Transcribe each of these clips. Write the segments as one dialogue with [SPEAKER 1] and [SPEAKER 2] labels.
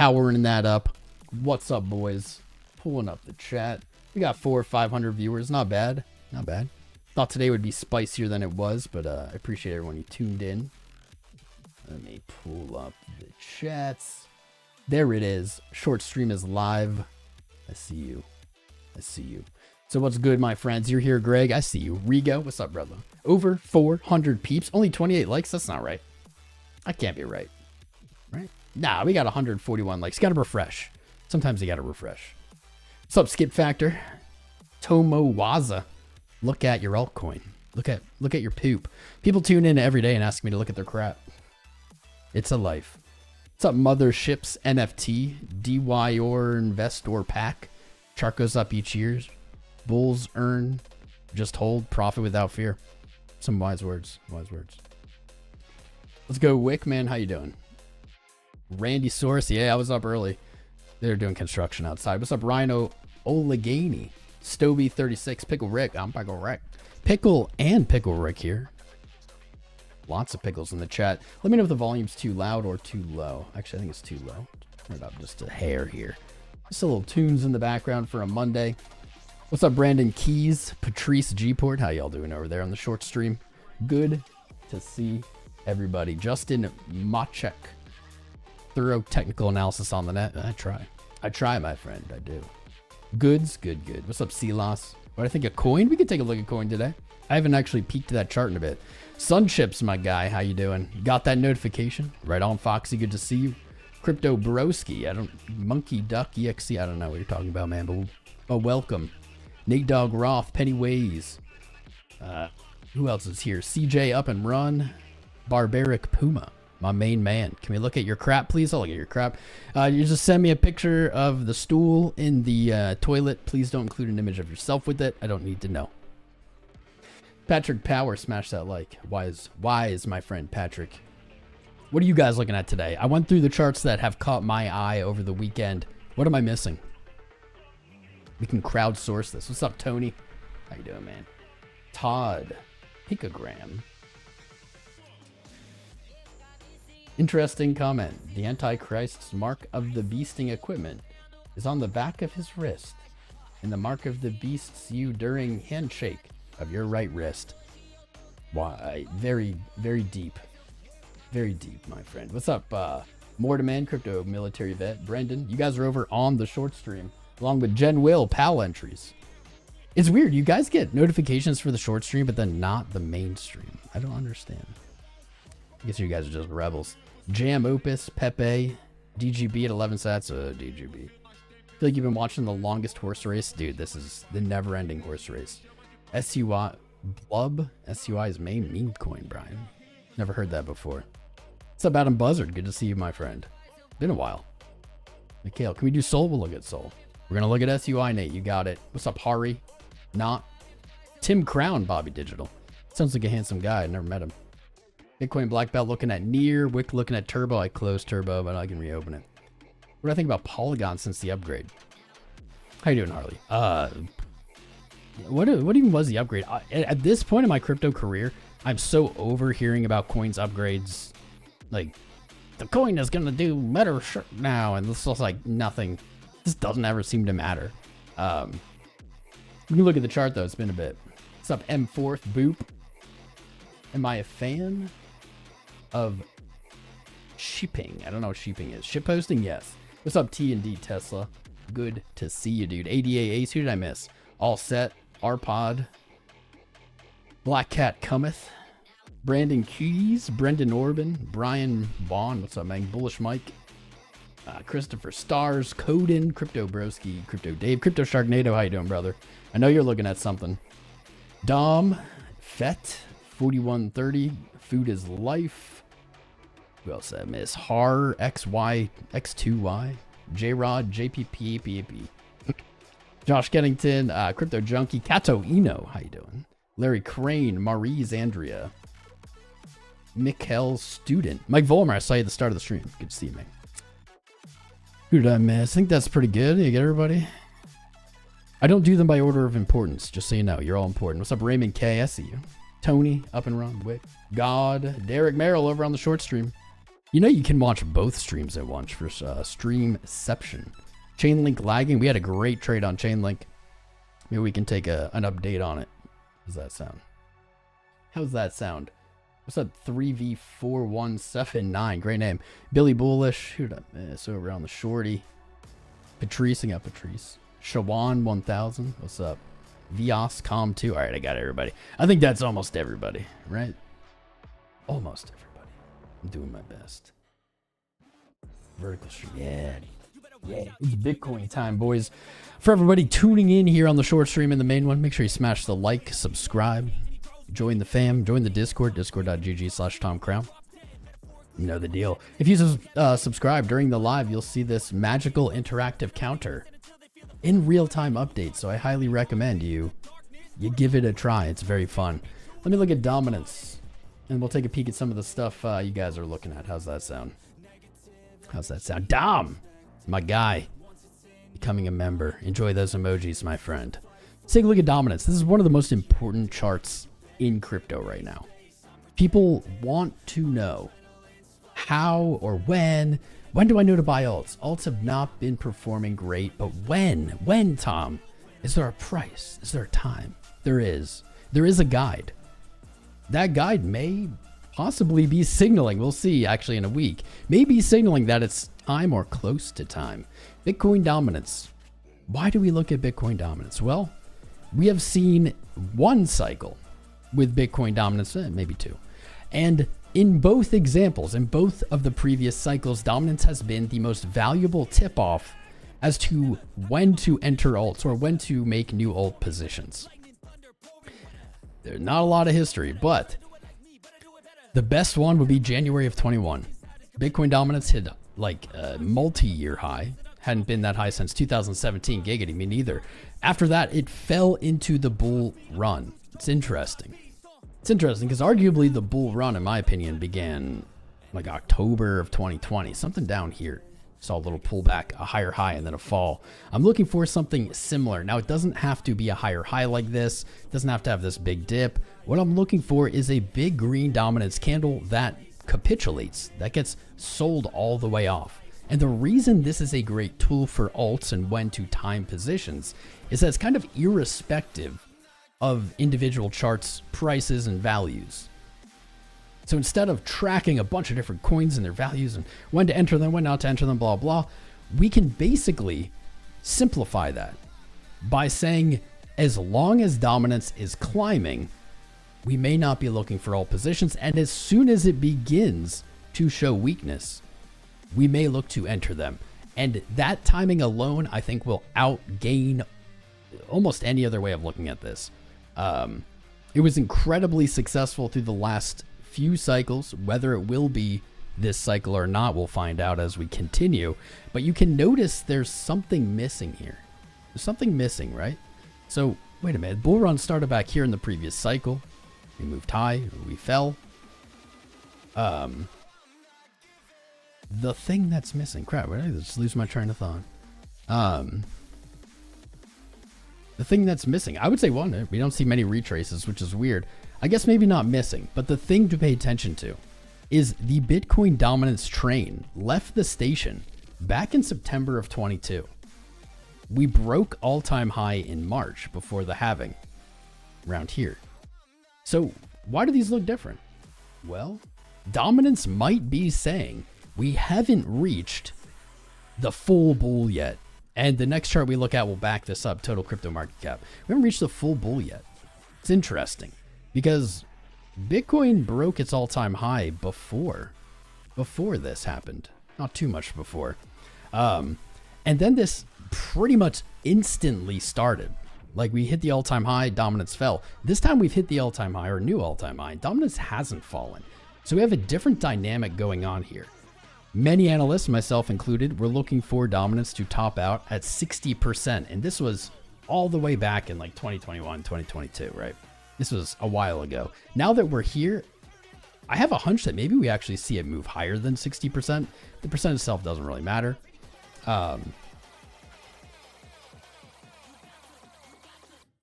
[SPEAKER 1] powering that up. What's up, boys? Pulling up the chat. We got 400 or 500 viewers. Not bad. Not bad. Thought today would be spicier than it was, but I appreciate everyone who tuned in. Let me pull up the chats. There it is. Short stream is live. I see you. I see you. So what's good, my friends? You're here, Greg. I see you. Rigo, what's up, brother? Over 400 peeps. Only 28 likes. That's not right. That can't be right. Right? Nah, we got 141 likes. Got to refresh. Sometimes you got to refresh. What's up, Skip Factor? Tomo Waza. Look at your altcoin. Look at your poop. People tune in every day and ask me to look at their crap. It's a life. What's up, Motherships NFT? DY or Investor Pack. Chart goes up each year. Bulls earn, just hold, profit without fear. Some wise words. Wise words. Let's go, Wick, man. How you doing? Randy Source. Yeah, I was up early. They're doing construction outside. What's up, Rhino Olegani? Stoby 36. Pickle Rick. I'm Pickle Rick. Pickle and Pickle Rick here. Lots of pickles in the chat. Let me know if the volume's too loud or too low. Actually, I think it's too low. Turn it up just a hair here. Just a little tunes in the background for a Monday. What's up, Brandon Keys? Patrice Gport. How y'all doing over there on the short stream? Good to see everybody. Justin Machek. Thorough technical analysis on the net. I try, my friend. I do. Goods. Good. What's up, Silas? What do I think of coin? We could take a look at coin today. I haven't actually peeked that chart in a bit. Sunchips, my guy. How you doing? Got that notification? Right on, Foxy. Good to see you. Crypto Broski. Monkey Duck EXC. I don't know what you're talking about, man, but welcome. Nate Dog Roth. Pennyways. Who else is here? CJ Up and Run. Barbaric Puma. My main man. Can we look at your crap, please? I'll look at your crap. You just send me a picture of the stool in the toilet. Please don't include an image of yourself with it. I don't need to know. Patrick Power, smash that like. Wise, my friend Patrick. What are you guys looking at today? I went through the charts that have caught my eye over the weekend. What am I missing? We can crowdsource this. What's up, Tony? How you doing, man? Todd. Picogram. Interesting comment. The Antichrist's mark of the beasting equipment is on the back of his wrist, and the mark of the beast's you during handshake of your right wrist. Why? Very, very deep. Very deep, my friend. What's up, Mortiman, Crypto Military Vet, Brendan? You guys are over on the short stream, along with Jen Will, PAL entries. It's weird. You guys get notifications for the short stream, but then not the main stream. I don't understand. I guess you guys are just rebels. Jam Opus, Pepe, DGB at 11 sats. DGB. I feel like you've been watching the longest horse race. Dude, this is the never-ending horse race. SUI, Blub. SUI is main meme coin, Brian. Never heard that before. What's up, Adam Buzzard? Good to see you, my friend. Been a while. Mikhail, can we do Soul? We'll look at Soul. We're going to look at SUI, Nate. You got it. What's up, Hari? Not. Tim Crown, Bobby Digital. Sounds like a handsome guy. I never met him. Bitcoin Black Belt looking at Near. Wick looking at Turbo. I closed Turbo, but I can reopen it. What do I think about Polygon since the upgrade? How you doing, Harley? What even was the upgrade? At this point in my crypto career, I'm so over hearing about coins upgrades. Like, the coin is going to do better now, and this is like nothing. This doesn't ever seem to matter. We can look at the chart, though. It's been a bit. What's up, M4th Boop? Am I a fan of shipping? I don't know what shipping is. Ship posting? Yes. What's up, T&D Tesla? Good to see you, dude. ADA Ace, who did I miss? All set. RPod. Black Cat Cometh. Brandon Keys. Brendan Orban. Brian Vaughn. What's up, man? Bullish Mike. Christopher Stars. Coden. Crypto Broski. Crypto Dave. Crypto Sharknado. How you doing, brother? I know you're looking at something. Dom. Fett. 4130. Food is life. Who else did I miss? Har. XY. X2Y. J-Rod. JPP. Josh Kennington, Crypto Junkie, Kato Eno, how you doing? Larry Crane, Maurice Andrea, Mikkel Student, Mike Volmer, I saw you at the start of the stream. Good to see you, man. Who did I miss? I think that's pretty good. You get everybody? I don't do them by order of importance, just so you know. You're all important. What's up, Raymond K? I see you. Tony, Up and Run, Wick, God, Derek Merrill over on the short stream. You know, you can watch both streams at once for Streamception. Chainlink lagging. We had a great trade on Chainlink. Maybe we can take an update on it. How's that sound? How's that sound? What's up, 3V4179? Great name. Billy Bullish. Who'd I miss over on the shorty? Patrice. I got Patrice. Shawan 1000. What's up? Vios Com 2. All right, I got everybody. I think that's almost everybody, right? Almost everybody. I'm doing my best. Vertical stream. Yeah. Yeah. It's Bitcoin time, boys. For everybody tuning in here on the short stream and the main one, make sure you smash the like, subscribe, join the fam, join the Discord, discord.gg/TomCrown. You know the deal. If you subscribe during the live, you'll see this magical interactive counter in real-time updates. So I highly recommend you give it a try. It's very fun. Let me look at dominance, and we'll take a peek at some of the stuff you guys are looking at. How's that sound? How's that sound? Dom, my guy, becoming a member. Enjoy those emojis, my friend. Let's take a look at dominance. This is one of the most important charts in crypto right now. People want to know how or when do I know to buy alts? Alts have not been performing great, but when, Tom? Is there a price? Is there a time? There is a guide. That guide may possibly be signaling, we'll see actually in a week, may be signaling that it's time or close to time. Bitcoin dominance. Why do we look at Bitcoin dominance? Well, we have seen one cycle with Bitcoin dominance, maybe two. And in both examples, in both of the previous cycles, dominance has been the most valuable tip-off as to when to enter alts or when to make new alt positions. There's not a lot of history, but the best one would be January of 21. Bitcoin dominance hit like a multi-year high. Hadn't been that high since 2017. Giggity, me neither. After that, it fell into the bull run. It's interesting. It's interesting because arguably the bull run, in my opinion, began like October of 2020. Something down here. Saw a little pullback, a higher high, and then a fall. I'm looking for something similar. Now, it doesn't have to be a higher high like this. It doesn't have to have this big dip. What I'm looking for is a big green dominance candle that capitulates, that gets sold all the way off. And the reason this is a great tool for alts and when to time positions is that it's kind of irrespective of individual charts, prices, and values. So instead of tracking a bunch of different coins and their values and when to enter them, when not to enter them, blah, blah, we can basically simplify that by saying as long as dominance is climbing, we may not be looking for all positions. And as soon as it begins to show weakness, we may look to enter them. And that timing alone, I think, will outgain almost any other way of looking at this. It was incredibly successful through the last few cycles. Whether it will be this cycle or not, we'll find out as we continue. But you can notice there's something missing here. There's something missing, right? So wait a minute. Bull run started back here in the previous cycle. We moved high. We fell. The thing that's missing. Crap, where did I just lose my train of thought? The thing that's missing, I would say one, we don't see many retraces, which is weird. I guess maybe not missing, but the thing to pay attention to is the Bitcoin dominance train left the station back in September of 22. We broke all-time high in March before the halving around here. So why do these look different? Well, dominance might be saying we haven't reached the full bull yet. And the next chart we look at will back this up, total crypto market cap. We haven't reached the full bull yet. It's interesting because Bitcoin broke its all-time high before this happened. Not too much before. And then this pretty much instantly started. Like we hit the all-time high, dominance fell. This time we've hit the all-time high or new all-time high. Dominance hasn't fallen. So we have a different dynamic going on here. Many analysts, myself included, were looking for dominance to top out at 60%. And this was all the way back in like 2021, 2022, right? This was a while ago. Now that we're here, I have a hunch that maybe we actually see it move higher than 60%. The percent itself doesn't really matter. Yeah,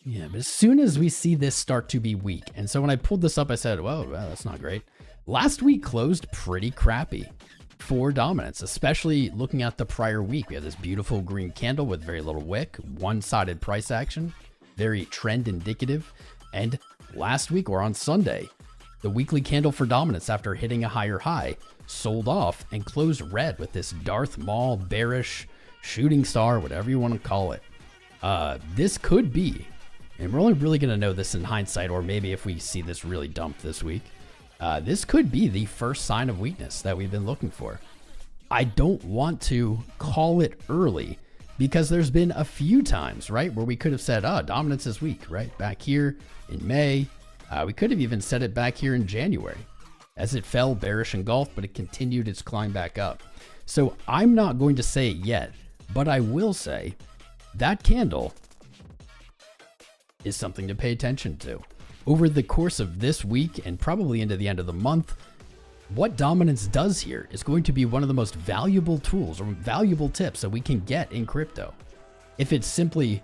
[SPEAKER 1] but as soon as we see this start to be weak, and so when I pulled this up, I said, well, that's not great. Last week closed pretty crappy. for dominance, especially looking at the prior week. We have this beautiful green candle with very little wick, one-sided price action, very trend indicative. And last week, or on Sunday, the weekly candle for dominance after hitting a higher high sold off and closed red with this Darth Maul bearish shooting star, whatever you want to call it. This could be, and we're only really going to know this in hindsight, or maybe if we see this really dump this week, this could be the first sign of weakness that we've been looking for. I don't want to call it early because there's been a few times, right, where we could have said, oh, dominance is weak, right? Back here in May, we could have even said it back here in January as it fell bearish engulfed, but it continued its climb back up. So I'm not going to say it yet, but I will say that candle is something to pay attention to. Over the course of this week and probably into the end of the month, what dominance does here is going to be one of the most valuable tools or valuable tips that we can get in crypto. If it's simply,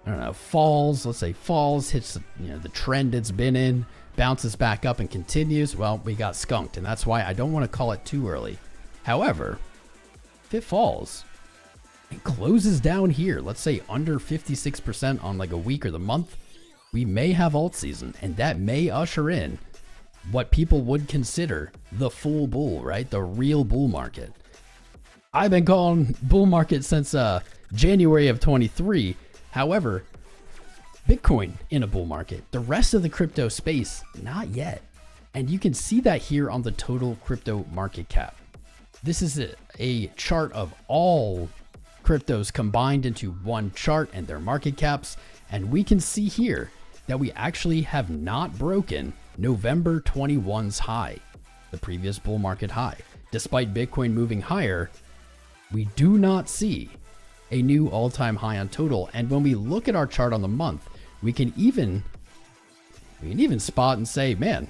[SPEAKER 1] I don't know, falls, let's say falls, hits the trend it's been in, bounces back up and continues, well, we got skunked, and that's why I don't want to call it too early. However, if it falls and closes down here, let's say under 56% on like a week or the month, we may have alt season, and that may usher in what people would consider the full bull, right? The real bull market. I've been calling bull market since January of 23. However, Bitcoin in a bull market, the rest of the crypto space, not yet. And you can see that here on the total crypto market cap. This is a chart of all cryptos combined into one chart and their market caps. And we can see here that we actually have not broken November 21's high, the previous bull market high. Despite Bitcoin moving higher, we do not see a new all-time high on total. And when we look at our chart on the month, we can even spot and say, man,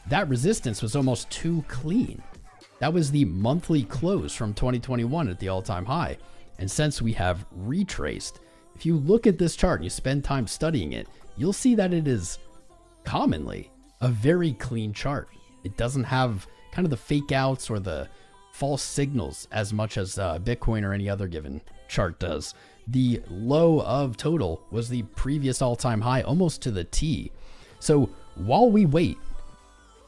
[SPEAKER 1] that resistance was almost too clean. That was the monthly close from 2021 at the all-time high. And since we have retraced, if you look at this chart and you spend time studying it, you'll see that it is commonly a very clean chart. It doesn't have kind of the fake outs or the false signals as much as Bitcoin or any other given chart does. The low of total was the previous all-time high almost to the T. So while we wait,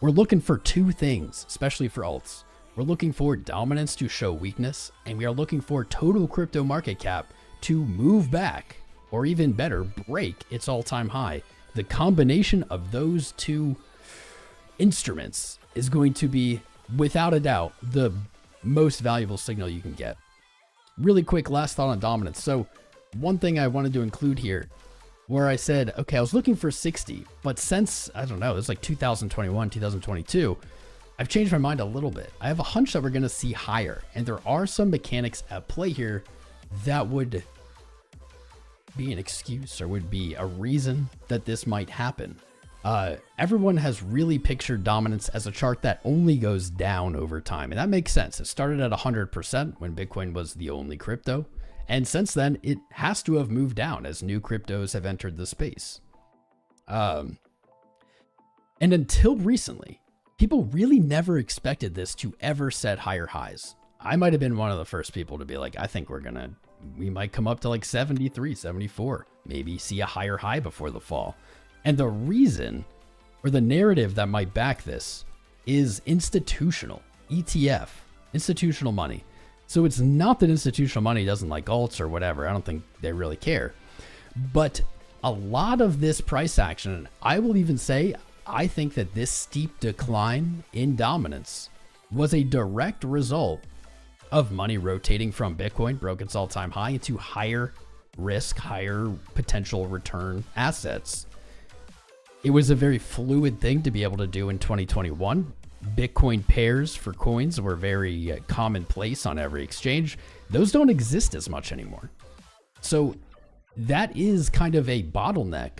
[SPEAKER 1] we're looking for two things, especially for alts. We're looking for dominance to show weakness, and we are looking for total crypto market cap to move back, or even better, break its all-time high. The combination of those two instruments is going to be, without a doubt, the most valuable signal you can get. Really quick last thought on dominance. So one thing I wanted to include here, where I said, okay, I was looking for 60, but since, I don't know, it's like 2021, 2022, I've changed my mind a little bit. I have a hunch that we're going to see higher, and there are some mechanics at play here that would be an excuse or would be a reason that this might happen. Everyone has really pictured dominance as a chart that only goes down over time, and that makes sense. It started at 100% when Bitcoin was the only crypto, and since then it has to have moved down as new cryptos have entered the space. And until recently, people really never expected this to ever set higher highs. I might have been one of the first people to be like, I think we might come up to like 73, 74, maybe see a higher high before the fall. And the reason, or the narrative that might back this, is institutional, ETF, institutional money. So it's not that institutional money doesn't like alts or whatever. I don't think they really care. But a lot of this price action, I will even say, I think that this steep decline in dominance was a direct result of money rotating from Bitcoin, broke its all-time high, into higher risk, higher potential return assets. It was a very fluid thing to be able to do in 2021. Bitcoin pairs for coins were very commonplace on every exchange. Those don't exist as much anymore. So that is kind of a bottleneck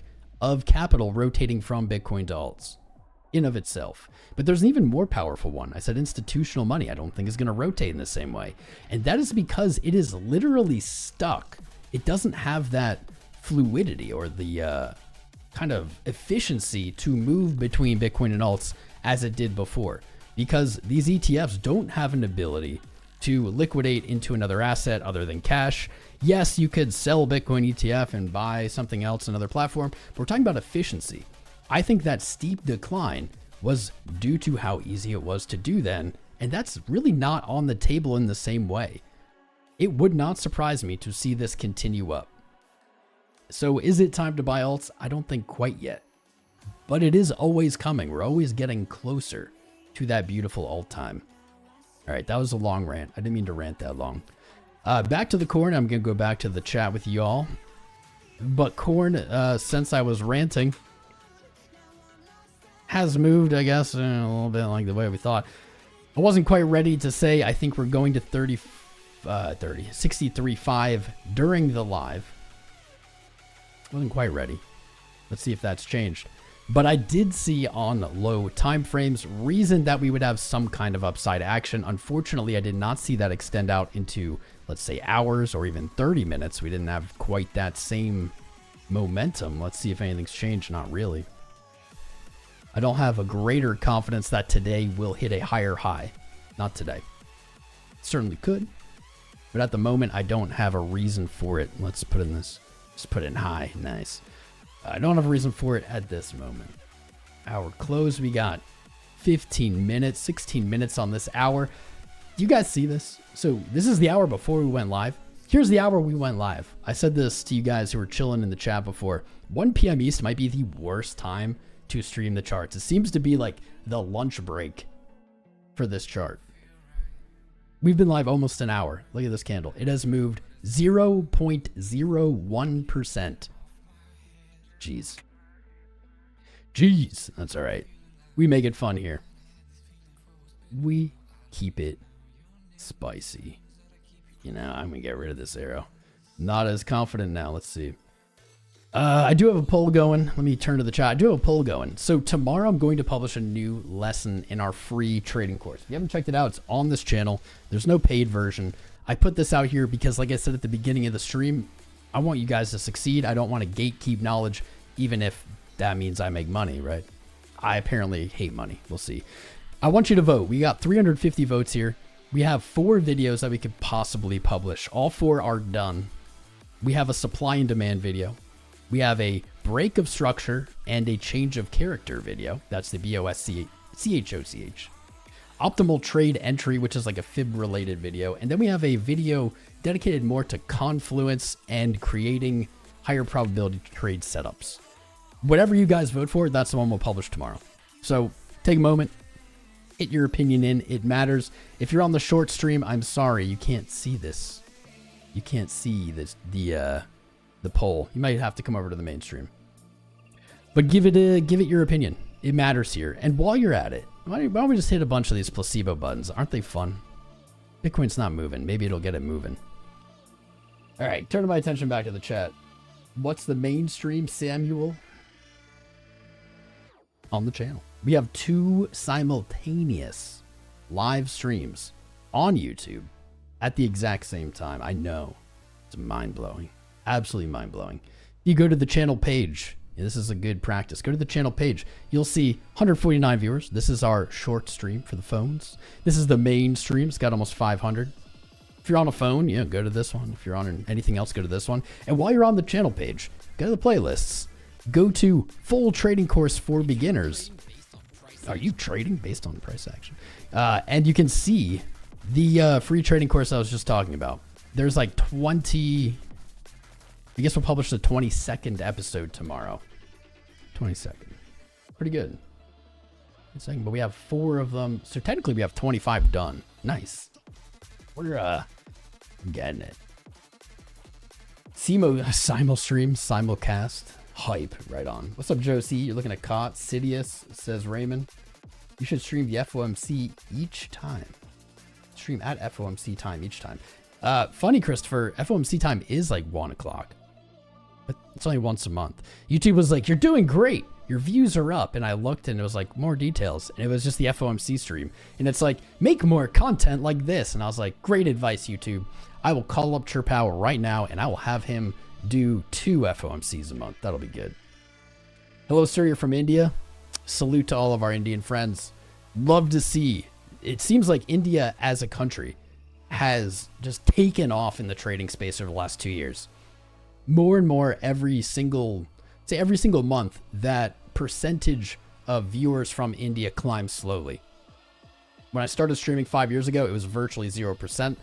[SPEAKER 1] of capital rotating from Bitcoin to alts in of itself. But there's an even more powerful one. I said institutional money I don't think is going to rotate in the same way. And that is because it is literally stuck. It doesn't have that fluidity or the kind of efficiency to move between Bitcoin and alts as it did before, because these ETFs don't have an ability to liquidate into another asset other than cash. Yes, you could sell Bitcoin ETF and buy something else, another platform, but we're talking about efficiency. I think that steep decline was due to how easy it was to do then, and that's really not on the table in the same way. It would not surprise me to see this continue up. So is it time to buy alts? I don't think quite yet, but it is always coming. We're always getting closer to that beautiful alt time. All right, that was a long rant. I didn't mean to rant that long. Back to the corn. I'm going to go back to the chat with y'all. But corn, since I was ranting, has moved, I guess, a little bit like the way we thought. I wasn't quite ready to say I think we're going to 63.5 during the live. Wasn't quite ready. Let's see if that's changed. But I did see on low time frames reason that we would have some kind of upside action. Unfortunately, I did not see that extend out into, let's say, hours or even 30 minutes. We didn't have quite that same momentum. Let's see if anything's changed. Not really. I don't have a greater confidence that today will hit a higher high. Not today. Certainly could. But at the moment, I don't have a reason for it. Let's put in this. Let's put in high. Nice. I don't have a reason for it at this moment. Our close, we got 15 minutes, 16 minutes on this hour. Do you guys see this? So this is the hour before we went live. Here's the hour we went live. I said this to you guys who were chilling in the chat before. 1 p.m. East might be the worst time to stream the charts. It seems to be like the lunch break for this chart. We've been live almost an hour. Look at this candle. It has moved 0.01%. Jeez, that's all right. We make it fun here. We keep it spicy. You know, I'm gonna get rid of this arrow. Not as confident now. Let's see. I do have a poll going. Let me turn to the chat. I do have a poll going. So tomorrow I'm going to publish a new lesson in our free trading course. If you haven't checked it out, it's on this channel. There's no paid version. I put this out here because, like I said at the beginning of the stream, I want you guys to succeed. I don't want to gatekeep knowledge, even if that means I make money, right? I apparently hate money. We'll see. I want you to vote. We got 350 votes here. We have 4 videos that we could possibly publish. All 4 are done. We have a supply and demand video. We have a break of structure and a change of character video. That's the BOSCHOCH. Optimal trade entry, which is like a fib related video. And then we have a video dedicated more to confluence and creating higher probability trade setups. Whatever you guys vote for, that's the one we'll publish tomorrow. So take a moment, get your opinion in. It matters. If you're on the short stream, I'm sorry, you can't see this. You can't see this, the poll. You might have to come over to the mainstream. But give it your opinion. It matters here. And while you're at it, why don't we just hit a bunch of these placebo buttons? Aren't they fun? Bitcoin's not moving. Maybe it'll get it moving. All right, turning my attention back to the chat. What's the mainstream, Samuel? On the channel. We have 2 simultaneous live streams on YouTube at the exact same time. I know. It's mind-blowing. Absolutely mind-blowing. You go to the channel page. This is a good practice. Go to the channel page. You'll see 149 viewers. This is our short stream for the phones. This is the main stream. It's got almost 500. If you're on a phone, yeah, go to this one. If you're on anything else, go to this one. And while you're on the channel page, go to the playlists. Go to full trading course for beginners. Are you trading based on price action? And you can see the free trading course I was just talking about. There's like 20... I guess we'll publish the 22nd episode tomorrow. 22nd. Pretty good. But we have 4 of them. So technically we have 25 done. Nice. We're getting it. Simul stream, simulcast. Hype. Right on. What's up, Josie? You're looking at 𝐂𝐞. Sidious, says Raymond. You should stream the FOMC each time. Stream at FOMC time each time. Funny, Christopher. FOMC time is like 1 o'clock. But it's only once a month. YouTube was like, you're doing great. Your views are up. And I looked and it was like more details. And it was just the FOMC stream. And it's like, make more content like this. And I was like, great advice, YouTube. I will call up Chirpow right now and I will have him do 2 FOMCs a month. That'll be good. Hello, sir. You're from India. Salute to all of our Indian friends. Love to see. It seems like India as a country has just taken off in the trading space over the last 2 years. More and more every single month, that percentage of viewers from India climbs slowly. When I started streaming 5 years ago, it was virtually 0%.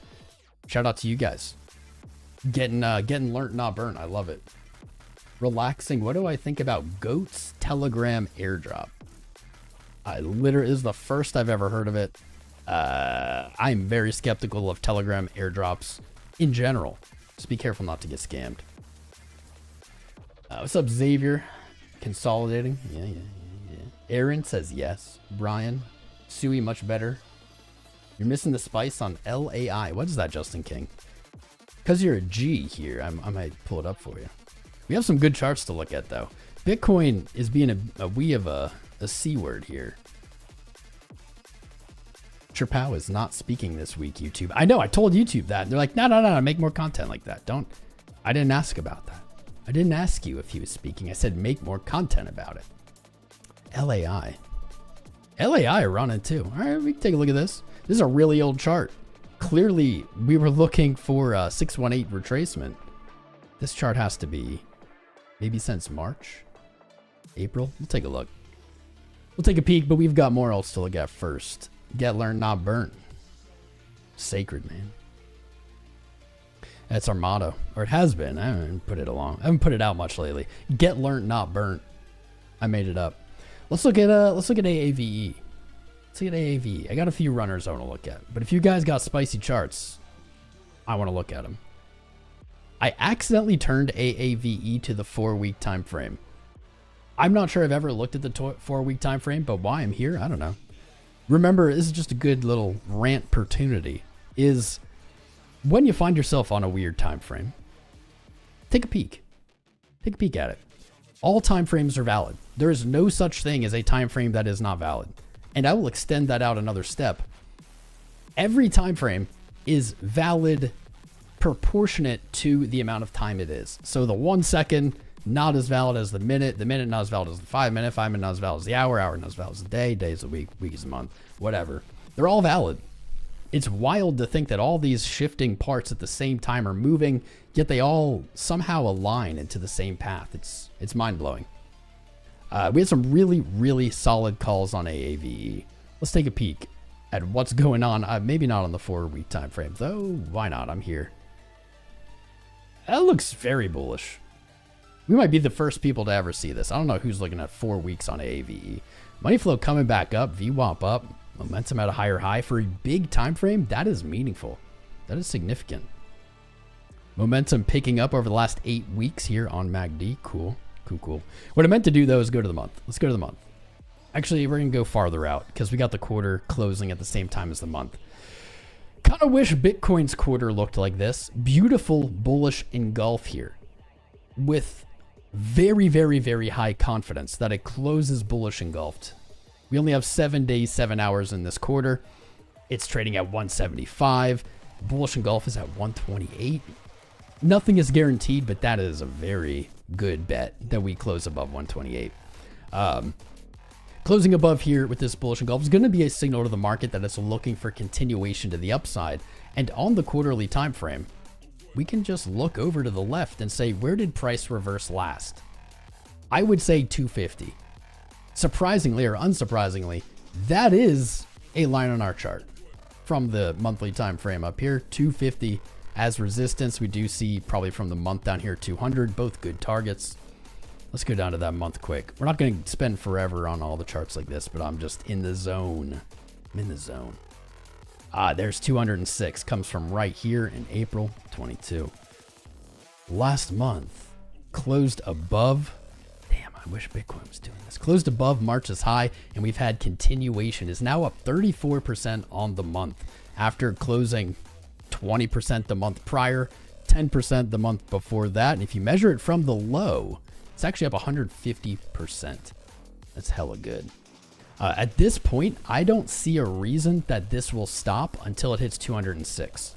[SPEAKER 1] Shout out to you guys. Getting learnt, not burnt. I love it. Relaxing. What do I think about Goat's Telegram airdrop? This is the first I've ever heard of it. I'm very skeptical of Telegram airdrops in general. Just be careful not to get scammed. What's up, Xavier? Consolidating. Yeah. Aaron says yes. Brian. Sui, much better. You're missing the spice on LAI. What is that, Justin King? Because you're a G here, I might pull it up for you. We have some good charts to look at, though. Bitcoin is being a we of a C word here. Chapow is not speaking this week, YouTube. I know, I told YouTube that. They're like, no, make more content like that. I didn't ask about that. I didn't ask you if he was speaking. I said make more content about it. LAI are running too. All right, we can take a look at this. This is a really old chart. Clearly, we were looking for 618 retracement. This chart has to be maybe since March, April. We'll take a look. We'll take a peek, but we've got more else to look at first. Get learned, not burnt. Sacred, man. That's our motto, or it has been. I haven't put it out much lately. Get learned, not burnt. I made it up. Let's look at AAVE. Let's look at AAVE. I got a few runners I want to look at, but if you guys got spicy charts, I want to look at them. I accidentally turned AAVE to the 4-week time frame. I'm not sure I've ever looked at the 4-week time frame, but why I'm here, I don't know. Remember, this is just a good little rant opportunity. Is when you find yourself on a weird time frame, take a peek. Take a peek at it. All time frames are valid. There is no such thing as a time frame that is not valid. And I will extend that out another step. Every time frame is valid proportionate to the amount of time it is. So the 1 second, not as valid as the minute not as valid as the 5 minute, 5 minute not as valid as the hour not as valid as the day is the week is the month, whatever. They're all valid. It's wild to think that all these shifting parts at the same time are moving, yet they all somehow align into the same path. It's mind-blowing. We had some really, really solid calls on AAVE. Let's take a peek at what's going on. Maybe not on the 4-week time frame, though. Why not? I'm here. That looks very bullish. We might be the first people to ever see this. I don't know who's looking at 4 weeks on AAVE. Money flow coming back up, VWAP up, momentum at a higher high for a big time frame. That is meaningful. That is significant. Momentum picking up over the last 8 weeks here on MACD. Cool. What I meant to do, though, is go to the month. Let's go to the month. Actually, we're going to go farther out because we got the quarter closing at the same time as the month. Kind of wish Bitcoin's quarter looked like this. Beautiful bullish engulf here with very, very, very high confidence that it closes bullish engulfed. We only have 7 days, 7 hours in this quarter. It's trading at 175. Bullish engulf is at 128. Nothing is guaranteed, but that is a very good bet that we close above 128. Closing above here with this bullish engulf is going to be a signal to the market that it's looking for continuation to the upside. And on the quarterly time frame, we can just look over to the left and say, where did price reverse last? I would say 250. Surprisingly or unsurprisingly, that is a line on our chart from the monthly time frame up here. 250 as resistance. We do see probably from the month down here 200, both good targets. Let's go down to that month quick. We're not going to spend forever on all the charts like this, but I'm just in the zone. I'm in the zone. There's 206, comes from right here in April 22. Last month closed above, damn, I wish Bitcoin was doing this. Closed above March's high, and we've had continuation. Is now up 34% on the month after closing 20% the month prior, 10% the month before that. And if you measure it from the low, it's actually up 150%. That's hella good. At this point, I don't see a reason that this will stop until it hits 206.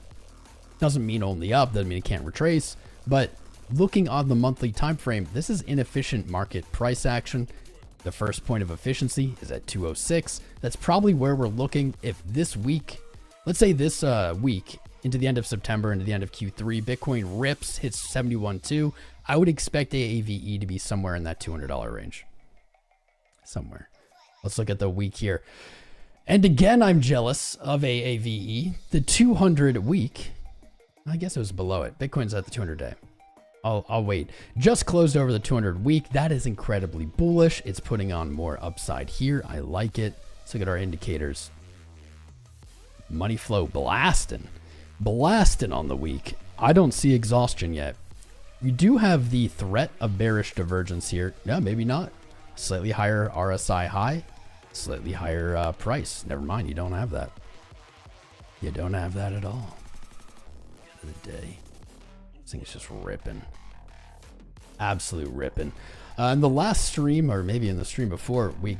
[SPEAKER 1] Doesn't mean only up, doesn't mean it can't retrace, but looking on the monthly time frame, this is inefficient market price action. The first point of efficiency is at 206. That's probably where we're looking if this week, let's say this week into the end of September, into the end of Q3. Bitcoin rips, hits 71.2. I would expect AAVE to be somewhere in that $200 range. Somewhere. Let's look at the week here. And again, I'm jealous of AAVE. The 200 week, I guess it was below it. Bitcoin's at the 200 day. I'll wait. Just closed over the 200 week. That is incredibly bullish. It's putting on more upside here. I like it. Let's look at our indicators. Money flow blasting on the week. I don't see exhaustion yet. We do have the threat of bearish divergence here. Yeah, maybe not. Slightly higher RSI high, slightly higher price. Never mind, you don't have that. You don't have that at all. End of the day. This thing is just ripping. Absolute ripping. In the last stream, or maybe in the stream before, we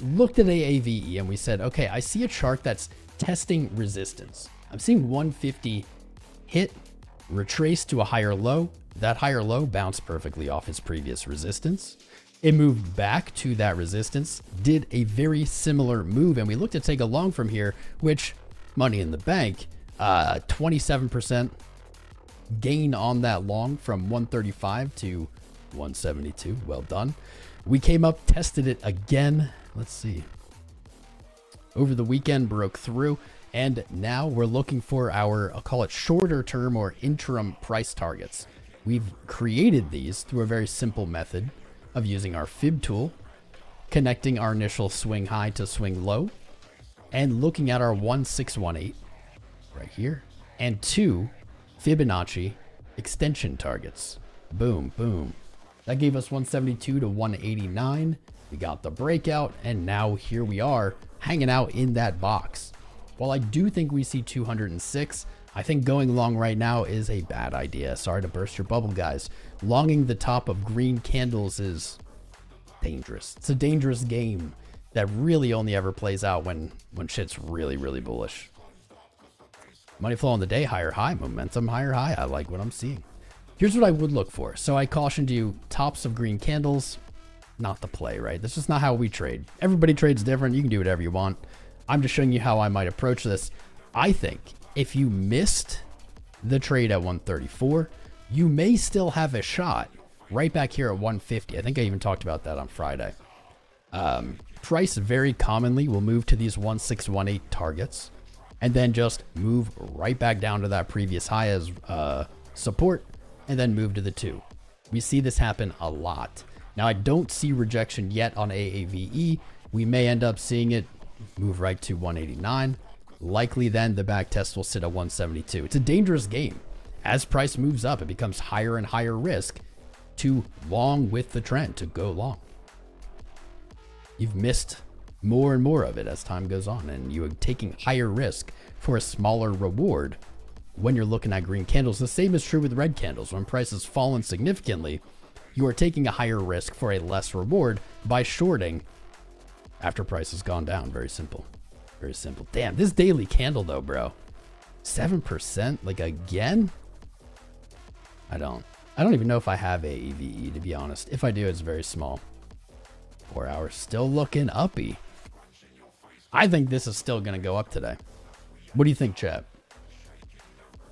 [SPEAKER 1] looked at AAVE and we said, okay, I see a chart that's testing resistance. I'm seeing 150 hit, retrace to a higher low. That higher low bounced perfectly off its previous resistance. It moved back to that resistance, did a very similar move, and we looked to take a long from here, which money in the bank, 27% gain on that long from 135 to 172. Well done. We came up, tested it again. Let's see. Over the weekend, broke through, and now we're looking for our, I'll call it shorter term or interim price targets. We've created these through a very simple method of using our fib tool, connecting our initial swing high to swing low, and looking at our 1618 right here, and 2 Fibonacci extension targets. Boom, boom. That gave us 172 to 189. We got the breakout, and now here we are hanging out in that box. While I do think we see 206, I think going long right now is a bad idea. Sorry to burst your bubble, guys. Longing the top of green candles is dangerous. It's a dangerous game that really only ever plays out when shit's really, really bullish. Money flow on the day, higher high, momentum, higher high. I like what I'm seeing. Here's what I would look for. So I cautioned you, tops of green candles, not the play, right? That's just not how we trade. Everybody trades different. You can do whatever you want. I'm just showing you how I might approach this. I think if you missed the trade at 134, you may still have a shot right back here at 150. I think I even talked about that on Friday. Price very commonly will move to these 1618 targets and then just move right back down to that previous high as support and then move to the 2. We see this happen a lot. Now, I don't see rejection yet on AAVE. We may end up seeing it move right to 189. Likely then the back test will sit at 172. It's a dangerous game. As price moves up, it becomes higher and higher risk to long with the trend, to go long. You've missed more and more of it as time goes on, and you are taking higher risk for a smaller reward when you're looking at green candles. The same is true with red candles. When price has fallen significantly, you are taking a higher risk for a less reward by shorting after price has gone down. Very simple. Very simple. Damn, this daily candle though, bro. 7%, like again? I don't even know if I have AAVE, to be honest. If I do, it's very small. 4 hours still looking uppy. I think this is still gonna go up today. What do you think, chat?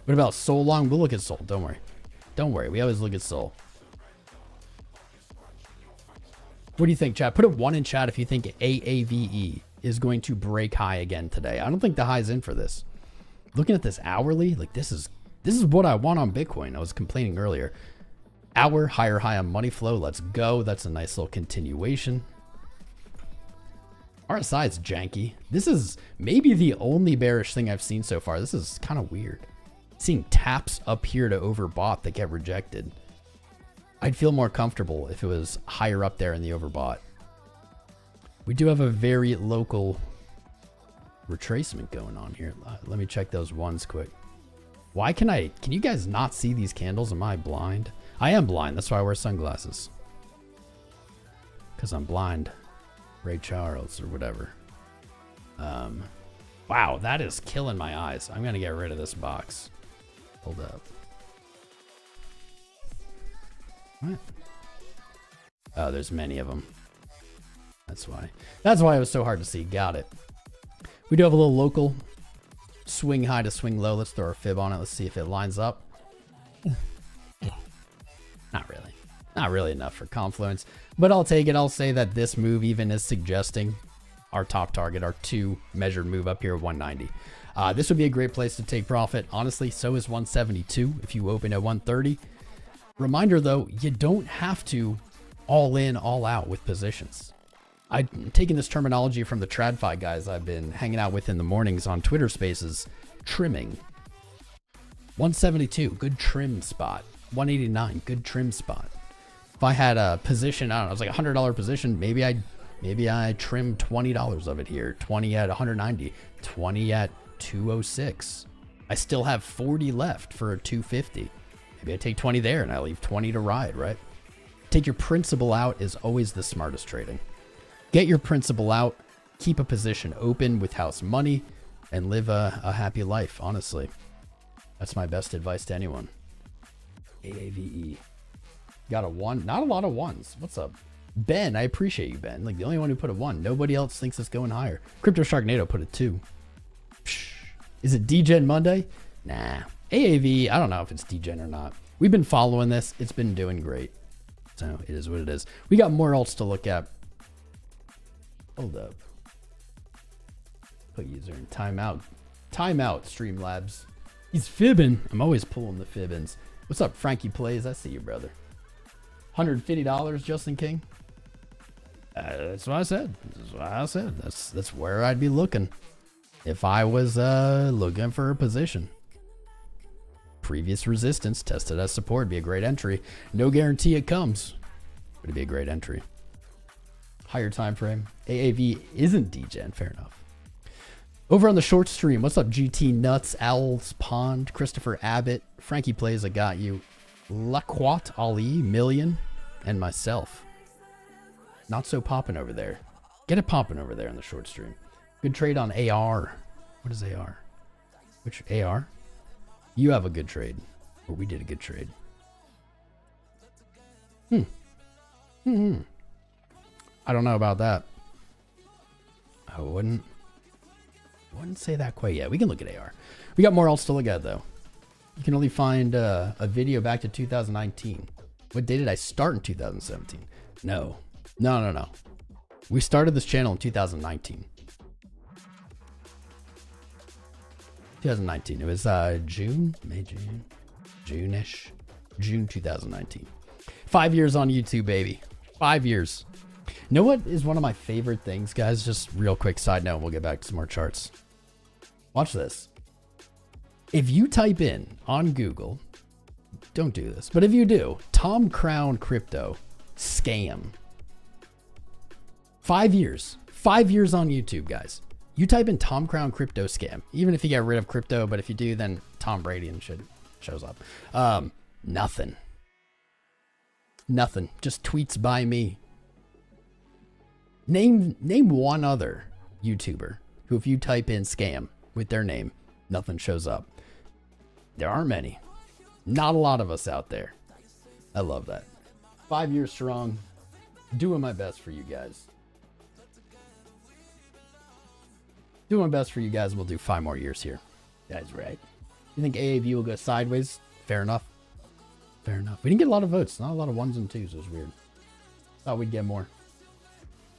[SPEAKER 1] What about Sol long? We'll look at Sol, don't worry. Don't worry, we always look at Sol. What do you think, chat? Put a 1 in chat if you think AAVE is going to break high again today. I don't think the high's in for this. Looking at this hourly, like this is what I want on Bitcoin. I was complaining earlier. Hour, higher high on money flow. Let's go. That's a nice little continuation. RSI is janky. This is maybe the only bearish thing I've seen so far. This is kind of weird. Seeing taps up here to overbought that get rejected. I'd feel more comfortable if it was higher up there in the overbought. We do have a very local retracement going on here. Let me check those ones quick. Why can you guys not see these candles? Am I blind? I am blind. That's why I wear sunglasses. Because I'm blind. Ray Charles or whatever. Wow, that is killing my eyes. I'm going to get rid of this box. Hold up. What? Oh, there's many of them. That's why it was so hard to see. Got it. We do have a little local swing high to swing low. Let's throw our fib on it. Let's see if it lines up. Not really. Not really enough for confluence, but I'll take it. I'll say that this move even is suggesting our top target, our 2 measured move up here at 190. This would be a great place to take profit. Honestly, so is 172 if you open at 130. Reminder though, you don't have to all in, all out with positions. I'm taking this terminology from the TradFi guys I've been hanging out with in the mornings on Twitter Spaces. Trimming. 172, good trim spot. 189, good trim spot. If I had a position, I don't know, it was like a $100 position, maybe I trim $20 of it here. 20 at 190, 20 at 206. I still have 40 left for a 250. Maybe I take 20 there and I leave 20 to ride, right? Take your principal out is always the smartest trading. Get your principal out, keep a position open with house money, and live a happy life, honestly. That's my best advice to anyone. AAVE. Got a 1. Not a lot of 1s. What's up? Ben, I appreciate you, Ben. Like, the only one who put a 1. Nobody else thinks it's going higher. Crypto Sharknado put a 2. Psh. Is it DGen Monday? Nah. AAV, I don't know if it's DGen or not. We've been following this. It's been doing great. So it is what it is. We got more alts to look at. Hold up. Put user in timeout. Timeout, Streamlabs. He's fibbing. I'm always pulling the fibbins. What's up, Frankie Plays? I see you, brother. $150, Justin King. That's what I said. That's what I said. That's where I'd be looking if I was looking for a position. Previous resistance tested as support. Be a great entry. No guarantee it comes, but it'd be a great entry. Higher time frame. AAV isn't DGen. Fair enough. Over on the short stream, what's up, GT Nuts, Owls Pond, Christopher Abbott, Frankie Plays, I got you, Laquat Ali, Million, and myself. Not so popping over there. Get it popping over there in the short stream. Good trade on AR. What is AR? Which AR? You have a good trade. Or we did a good trade. I don't know about that. I wouldn't say that quite yet. We can look at AR. We got more else to look at though. You can only find a video back to 2019. What day did I start in 2017? No. We started this channel in 2019. 2019. It was June, May, June-ish. June 2019. 5 years on YouTube, baby. 5 years. You know what is one of my favorite things, guys? Just real quick side note, we'll get back to some more charts. Watch this. If you type in on Google, don't do this, but if you do, Tom Crown Crypto scam. 5 years. 5 years on YouTube, guys. You type in Tom Crown Crypto scam, even if you get rid of crypto, but if you do, then Tom Brady and shit shows up. Nothing. Just tweets by me. Name one other YouTuber who, if you type in scam with their name, nothing shows up. There aren't many. Not a lot of us out there. I love that. 5 years strong. Doing my best for you guys. Doing my best for you guys. We'll do 5 more years here. Guys, right? You think AAV will go sideways? Fair enough. Fair enough. We didn't get a lot of votes. Not a lot of 1s and 2s. It was weird. Thought we'd get more.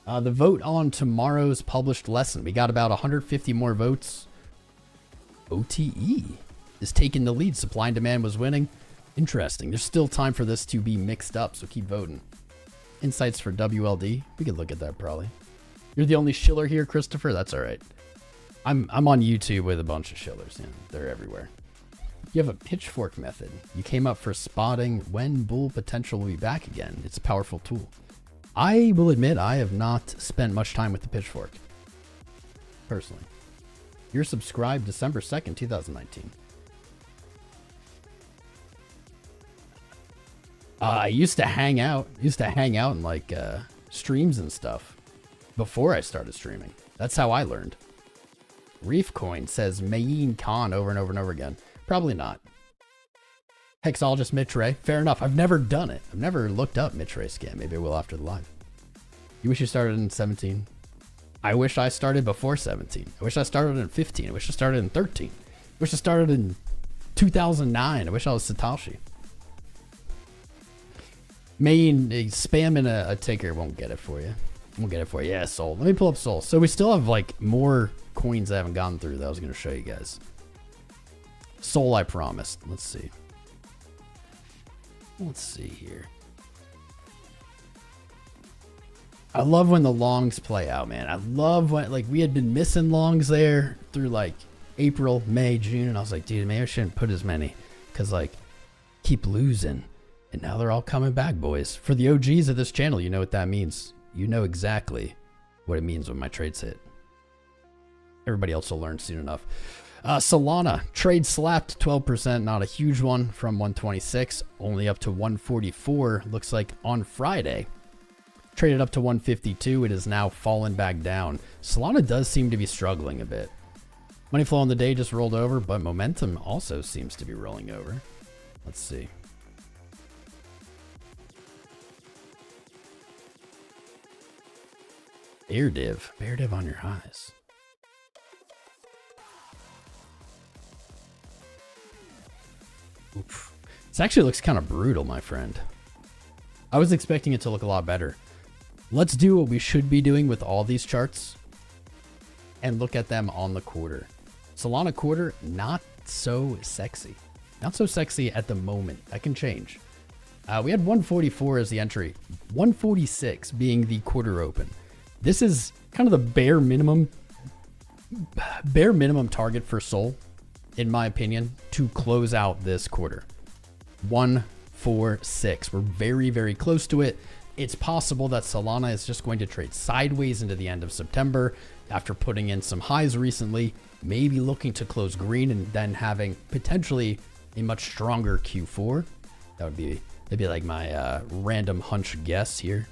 [SPEAKER 1] The vote on tomorrow's published lesson. We got about 150 more votes. OTE is taking the lead. Supply and demand was winning. Interesting. There's still time for this to be mixed up, so keep voting. Insights for WLD. We could look at that probably. You're the only shiller here, Christopher? That's all right. I'm on YouTube with a bunch of shillers. Yeah, they're everywhere. You have a pitchfork method. You came up for spotting when bull potential will be back again. It's a powerful tool. I will admit I have not spent much time with the pitchfork. Personally. You're subscribed December 2nd, 2019. I used to hang out. In like streams and stuff before I started streaming. That's how I learned. Reefcoin says Mayin Khan over and over and over again. Probably not. Hexologist Mitre. Fair enough. I've never done it. I've never looked up Mitre scam. Maybe I will after the live. You wish you started in 17. I wish I started before 17. I wish I started in 15. I wish I started in 13. Wish I started in 2009. I wish I was Satoshi. Main spamming a ticker won't get it for you. Won't get it for you. Yeah, Sol. Let me pull up Sol. So we still have like more coins I haven't gone through that I was going to show you guys. Sol, I promised. Let's see. Let's see here. I love when the longs play out, man. I love when, like, we had been missing longs there through like April, May, June, and I was like, dude, maybe I shouldn't put as many because, like, keep losing. And now they're all coming back, boys. For the OGs of this channel, you know what that means. You know exactly what it means when my trades hit. Everybody else will learn soon enough. Solana, trade slapped 12%, not a huge one, from 126, only up to 144, looks like on Friday. Traded up to 152, it has now fallen back down. Solana does seem to be struggling a bit. Money flow on the day just rolled over, but momentum also seems to be rolling over. Let's see. Bear div on your highs. Oof. This actually looks kind of brutal, my friend. I was expecting it to look a lot better. Let's do what we should be doing with all these charts and look at them on the quarter. Solana quarter, not so sexy. Not so sexy at the moment. That can change. We had 144 as the entry, 146 being the quarter open. This is kind of the bare minimum target for Sol, in my opinion, to close out this quarter. 146. We're very, very close to it. It's possible that Solana is just going to trade sideways into the end of September after putting in some highs recently, maybe looking to close green and then having potentially a much stronger Q4. That'd be like my random hunch guess here.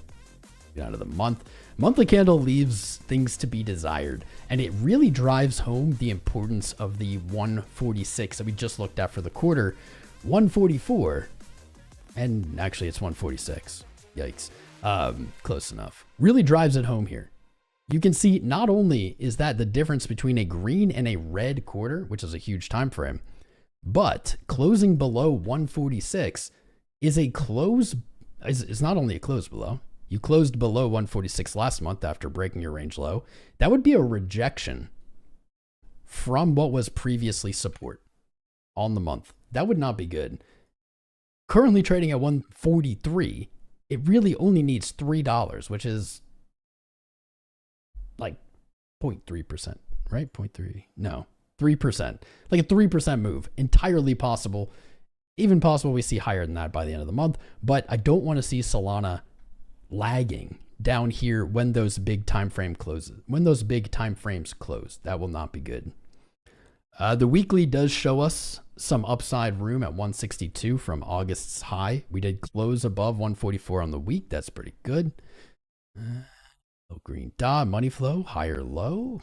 [SPEAKER 1] Get out of the month. Monthly candle leaves things to be desired, and it really drives home the importance of the 146 that we just looked at for the quarter. 144, and actually it's 146. Yikes. Close enough. Really drives it home here. You can see not only is that the difference between a green and a red quarter, which is a huge time frame, but closing below 146 is a close. Is not only a close below. You closed below 146 last month after breaking your range low. That would be a rejection from what was previously support on the month. That would not be good. Currently trading at 143. It really only needs $3, which is like 0.3%, right? 0.3, no, 3%, like a 3% move. Entirely possible, even possible we see higher than that by the end of the month, but I don't want to see Solana lagging down here when those big time frames close. That will not be good. The weekly does show us some upside room at 162 from August's high. We did close above 144 on the week. That's pretty good. Little green dot, money flow, higher low.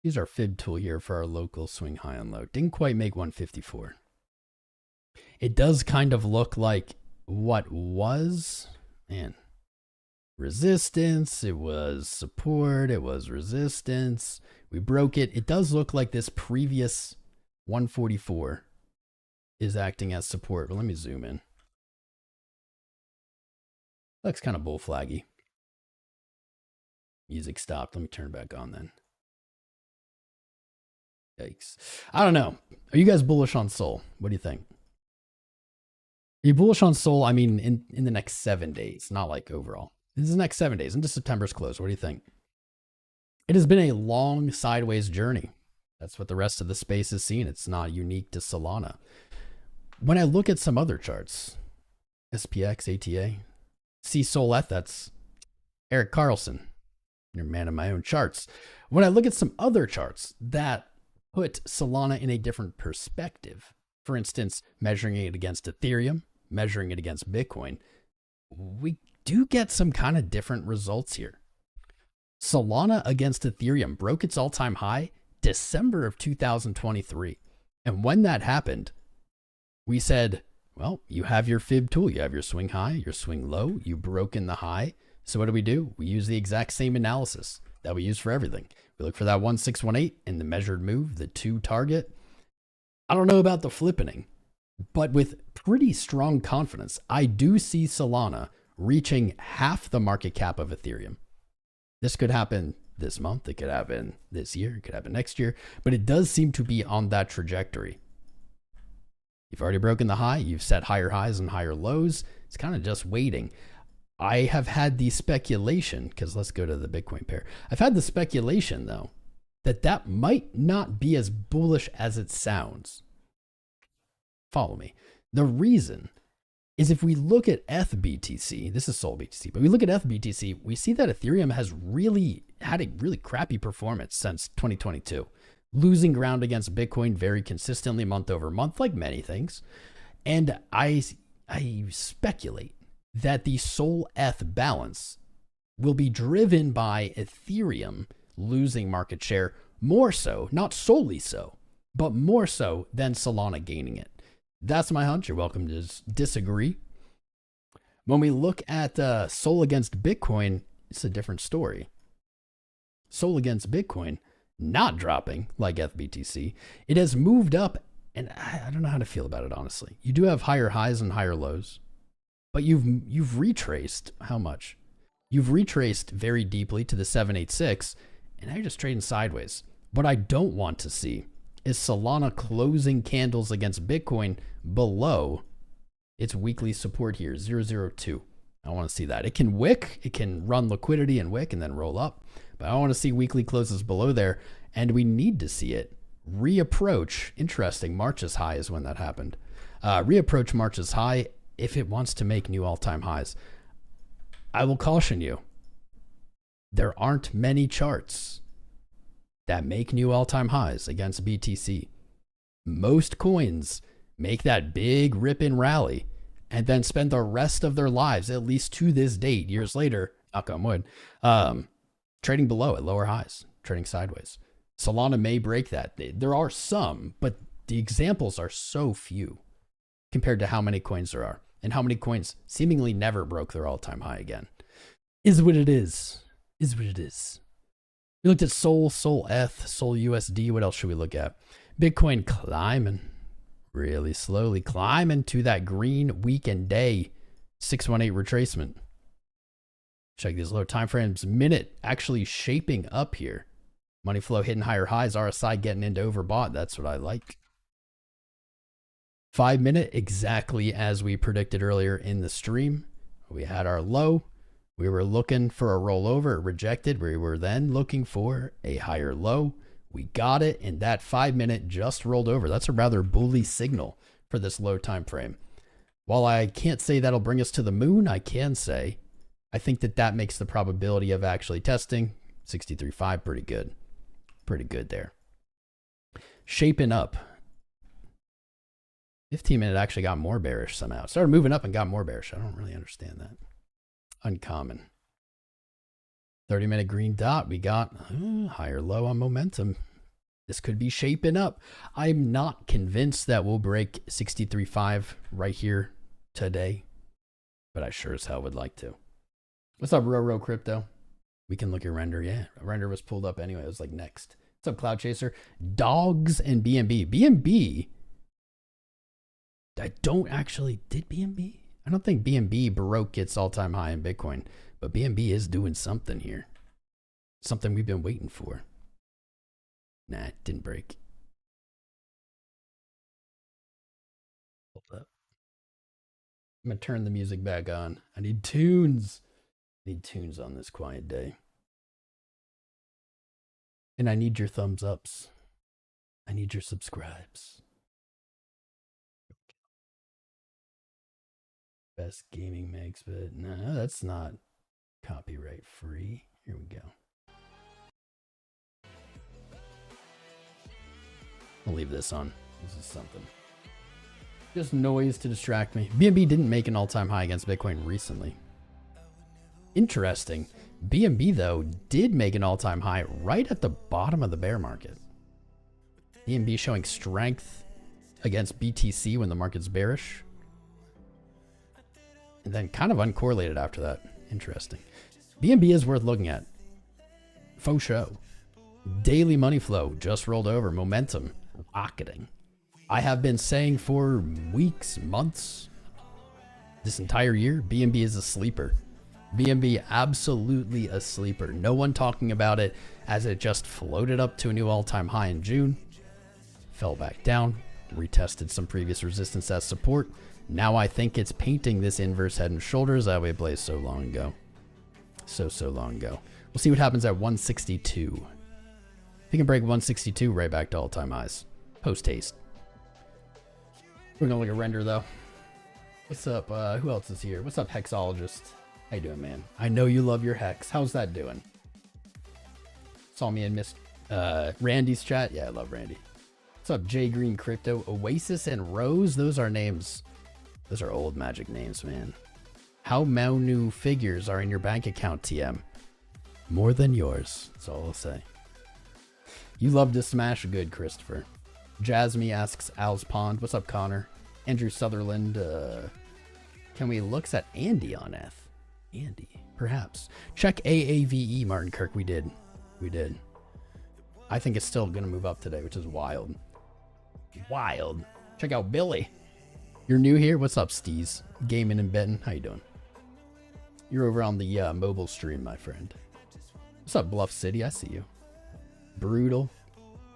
[SPEAKER 1] Use our fib tool here for our local swing high and low. Didn't quite make 154. It does kind of look like what was, man, resistance. It was support. It was resistance. We broke it. It does look like this previous 144 is acting as support. But let me zoom in. Looks kind of bull flaggy. Music stopped. Let me turn it back on then. Yikes. I don't know. Are you guys bullish on Sol? What do you think? Are you bullish on Sol? I mean, in the next 7 days, not like overall. This is the next 7 days into September's close. What do you think? It has been a long sideways journey. That's what the rest of the space has seen. It's not unique to Solana. When I look at some other charts, SPX, ATA, see Soleth, that's Eric Carlson, your man of my own charts. When I look at some other charts that put Solana in a different perspective, for instance, measuring it against Ethereum, measuring it against Bitcoin, we do get some kind of different results here. Solana against Ethereum broke its all-time high December of 2023. And when that happened, we said, well, you have your fib tool, you have your swing high, your swing low, you broke in the high, So what do? We use the exact same analysis that we use for everything. We look for that 1618 in the measured move, the 2 target. I don't know about the flippening, but with pretty strong confidence, I do see Solana reaching half the market cap of Ethereum. This could happen this month. It could happen this year. It could happen next year, but it does seem to be on that trajectory. You've already broken the high. You've set higher highs and higher lows. It's kind of just waiting. I have had the speculation, because let's go to the Bitcoin pair. I've had the speculation, though, that might not be as bullish as it sounds. Follow me. The reason is if we look at 𝐓𝐫𝐞𝐞, this is Sol BTC, but we look at 𝐓𝐵TC, we see that Ethereum has really had a really crappy performance since 2022, losing ground against Bitcoin very consistently month over month, like many things. And I speculate that the Sol ETH balance will be driven by Ethereum losing market share more so, not solely so, but more so than Solana gaining it. That's my hunch. You're welcome to disagree. When we look at Sol against Bitcoin, it's a different story. Sol against Bitcoin not dropping like 𝐓𝐵TC. It has moved up, and I don't know how to feel about it, honestly. You do have higher highs and higher lows, but you've retraced how much? You've retraced very deeply to the 786, and now you're just trading sideways. What I don't want to see is Solana closing candles against Bitcoin below its weekly support here, 002. I want to see that. It can wick, it can run liquidity and wick and then roll up, but I want to see weekly closes below there, and we need to see it reapproach. Interesting, March's high is when that happened. Reapproach March's high if it wants to make new all-time highs. I will caution you, there aren't many charts that make new all-time highs against BTC. Most coins make that big rip and rally and then spend the rest of their lives, at least to this date, years later, knock on wood, trading below at lower highs, trading sideways. Solana may break that. There are some, but the examples are so few compared to how many coins there are, and how many coins seemingly never broke their all-time high again. Is what it is. Is what it is. We looked at Sol, Sol ETH, Sol USD. What else should we look at? Bitcoin climbing, really slowly climbing to that green week and day 618 retracement. Check these low time frames. Minute actually shaping up here. Money flow hitting higher highs. RSI getting into overbought. That's what I like. 5 minute, exactly as we predicted earlier in the stream. We had our low. We were looking for a rollover, rejected. We were then looking for a higher low. We got it, and that 5 minute just rolled over. That's a rather bullish signal for this low time frame. While I can't say that'll bring us to the moon, I can say I think that makes the probability of actually testing 63.5 pretty good. Pretty good there. Shaping up. 15 minute actually got more bearish somehow. It started moving up and got more bearish. I don't really understand that. Uncommon. 30 minute green dot. We got higher low on momentum. This could be shaping up. I'm not convinced that we'll break 63.5 right here today, but I sure as hell would like to. What's up, Roro Crypto? We can look at render. Yeah, render was pulled up anyway. It was like next. What's up, Cloud Chaser? Dogs and BNB. BNB. I don't actually, did BNB? I don't think BNB broke its all-time high in Bitcoin, but BNB is doing something here. Something we've been waiting for. Nah, it didn't break. Hold up. I'm gonna turn the music back on. I need tunes. I need tunes on this quiet day. And I need your thumbs ups. I need your subscribes. Best gaming makes, but no, that's not copyright free. Here we go. I'll leave this on. This is something. Just noise to distract me. BNB didn't make an all-time high against Bitcoin recently. Interesting. BNB, though, did make an all-time high right at the bottom of the bear market. BNB showing strength against BTC when the market's bearish. And then kind of uncorrelated after that. Interesting. BNB is worth looking at. Faux show. Daily money flow just rolled over. Momentum rocketing. I have been saying for weeks, months, this entire year, BNB is a sleeper. BNB absolutely a sleeper. No one talking about it as it just floated up to a new all-time high in June, fell back down, retested some previous resistance as support. Now I think it's painting this inverse head and shoulders that way it blazed so long ago. So long ago. We'll see what happens at 162. If you can break 162, right back to all-time highs. Post-haste. We're gonna look at render though. What's up? Who else is here? What's up, 𝐓𝐫𝐚𝐿ogist? How you doing, man? I know you love your hex. How's that doing? Saw me in Miss Randy's chat. Yeah, I love Randy. What's up, J Green Crypto? Oasis and Rose? Those are names. Those are old magic names, man. How many figures are in your bank account, TM? More than yours. That's all I'll say. You love to smash good, Christopher. JASMY asks Al's Pond. What's up, Connor? Andrew Sutherland. Can we look at Andy on F? Andy, perhaps. Check AAVE, Martin Kirk. We did. We did. I think it's still going to move up today, which is wild. Wild. Check out Billy. You're new here? What's up, Steez? Gaming and betting. How you doing? You're over on the mobile stream, my friend. What's up, Bluff City? I see you. Brutal.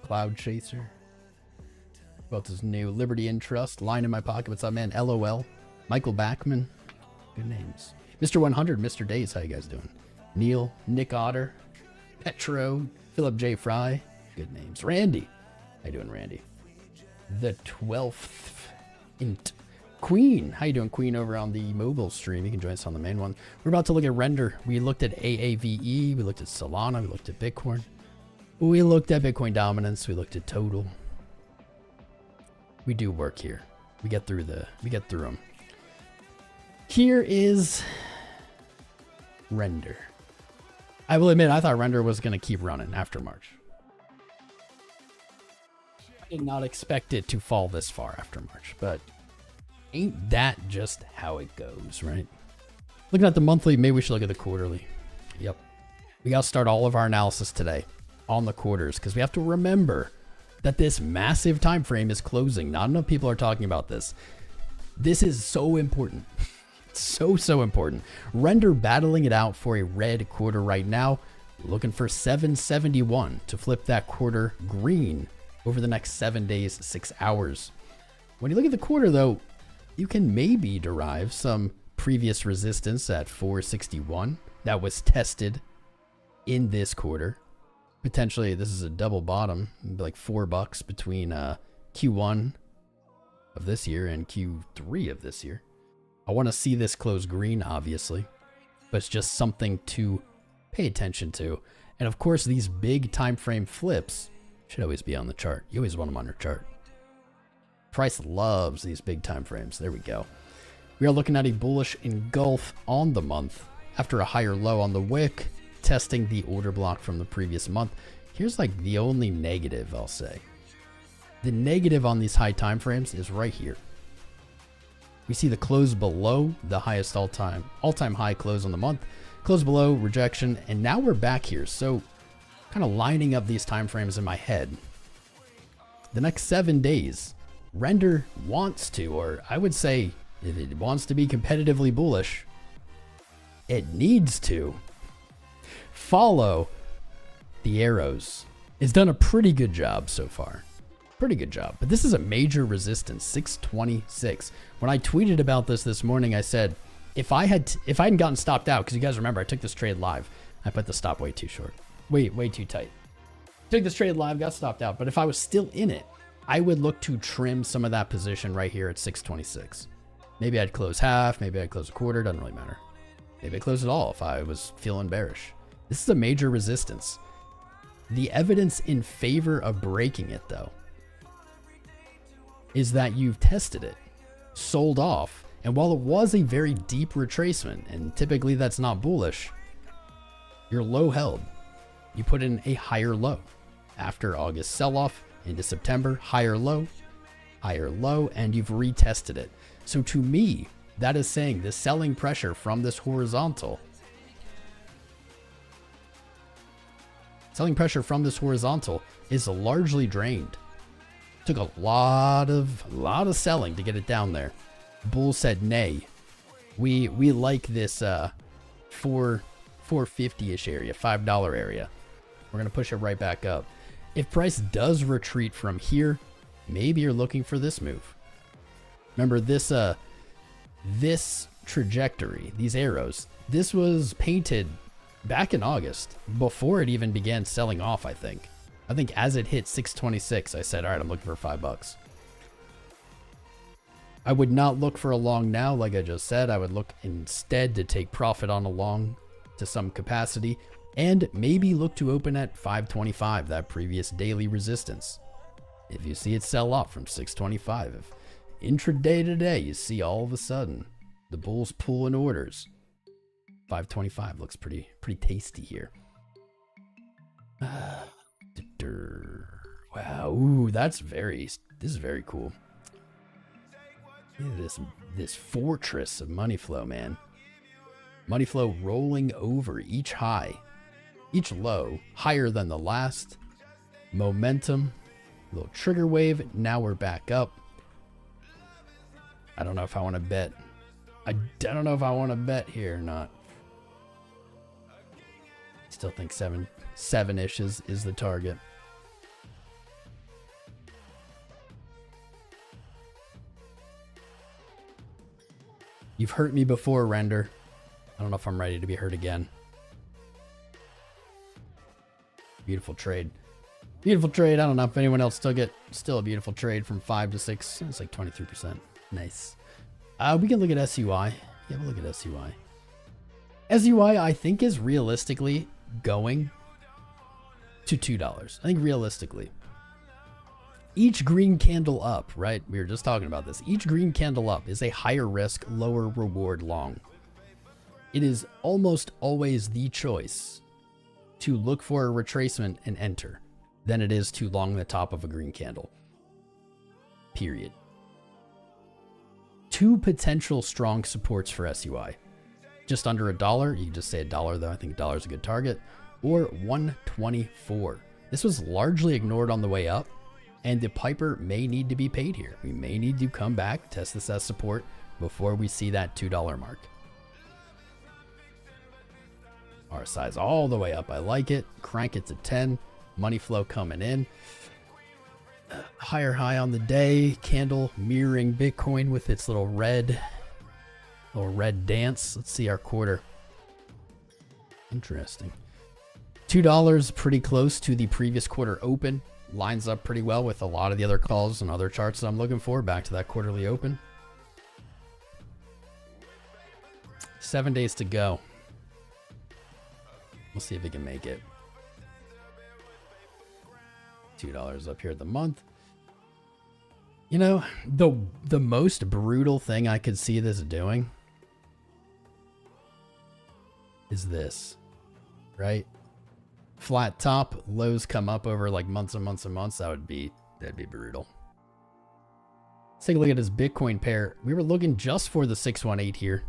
[SPEAKER 1] Cloud Chaser. What else is new? Liberty and Trust. Line in my pocket. What's up, man? LOL. Michael Backman. Good names. Mr. 100. Mr. Days. How you guys doing? Neil. Nick Otter. Petro. Philip J. Fry. Good names. Randy. How you doing, Randy? The 12th. Int. Queen. How you doing, Queen, over on the mobile stream? You can join us on the main one. We're about to look at render. We looked at AAVE. We looked at Solana. We looked at Bitcoin. We looked at Bitcoin dominance. We looked at total. We do work here. We get through them. Here is render. I will admit, I thought render was going to keep running after March. I did not expect it to fall this far after March, but ain't that just how it goes, right? Looking at the monthly, maybe we should look at the quarterly. Yep. We got to start all of our analysis today on the quarters because we have to remember that this massive time frame is closing. Not enough people are talking about this. This is so important. So important. Render battling it out for a red quarter right now. Looking for 771 to flip that quarter green over the next 7 days, 6 hours. When you look at the quarter though, you can maybe derive some previous resistance at 461 that was tested in this quarter. Potentially this is a double bottom, like $4 between Q1 of this year and Q3 of this year. I want to see this close green, obviously, but it's just something to pay attention to. And of course, these big time frame flips should always be on the chart. You always want them on your chart. Price loves these big time frames. There we go. We are looking at a bullish engulf on the month after a higher low on the wick, testing the order block from the previous month. Here's like the only negative I'll say. The negative on these high time frames is right here. We see the close below the highest all-time high close on the month, close below, rejection, and now we're back here. So kind of lining up these time frames in my head. The next 7 days, render wants to, or I would say if it wants to be competitively bullish, it needs to follow the arrows. It's done a pretty good job so far. Pretty good job. But this is a major resistance, 626. When I tweeted about this morning, I said, if I hadn't gotten stopped out, because you guys remember I took this trade live, I put the stop way too short. Way too tight. Took this trade live, got stopped out. But if I was still in it, I would look to trim some of that position right here at 626. Maybe I'd close half, maybe I'd close a quarter, doesn't really matter. Maybe I'd close it all if I was feeling bearish. This is a major resistance. The evidence in favor of breaking it though is that you've tested it, sold off, and while it was a very deep retracement, and typically that's not bullish, your low held. You put in a higher low. After August sell-off into September, higher low, and you've retested it. So to me, that is saying the selling pressure from this horizontal Selling pressure from this horizontal is largely drained. Took a lot of selling to get it down there. Bull said nay. We like this 450-ish area, $5 area. We're gonna push it right back up. If price does retreat from here, maybe you're looking for this move. Remember this this trajectory, these arrows, this was painted back in August before it even began selling off. I think as it hit 626, I said, all right, I'm looking for $5. I would not look for a long now. Like I just said, I would look instead to take profit on a long to some capacity and maybe look to open at 525, that previous daily resistance. If you see it sell off from 625, if intraday today you see all of a sudden the bulls pulling orders, 525 looks pretty tasty here. Wow, ooh, this is very cool. Look at this fortress of money flow, man. Money flow rolling over each high, each low, higher than the last. Momentum, little trigger wave. Now we're back up. I don't know if I want to bet. I don't know if I want to bet here or not. Still think seven-ish is the target. You've hurt me before, Render. I don't know if I'm ready to be hurt again. Beautiful trade. Beautiful trade. I don't know if anyone else took it. Still a beautiful trade from 5 to 6. It's like 23%. Nice. We can look at SUI. Yeah, we'll look at SUI. SUI, I think, is realistically going to $2. I think realistically. Each green candle up, right? We were just talking about this. Each green candle up is a higher risk, lower reward long. It is almost always the choice to look for a retracement and enter than it is to long the top of a green candle. Period. Two potential strong supports for SUI. Just under $1. You can just say $1 though. I think $1 is a good target. Or 124. This was largely ignored on the way up, and the Piper may need to be paid here. We may need to come back, test this as support before we see that $2 mark. RSI's all the way up. I like it. Crank it to 10. Money flow coming in. Higher high on the day. Candle mirroring Bitcoin with its little red dance. Let's see our quarter. Interesting. $2 pretty close to the previous quarter open. Lines up pretty well with a lot of the other calls and other charts that I'm looking for. Back to that quarterly open. 7 days to go. We'll see if we can make it. $2 up here at the month. You know, the most brutal thing I could see this doing is this, right? Flat top, lows come up over like months and months and months. That'd be brutal. Let's take a look at his Bitcoin pair. We were looking just for the 618 here.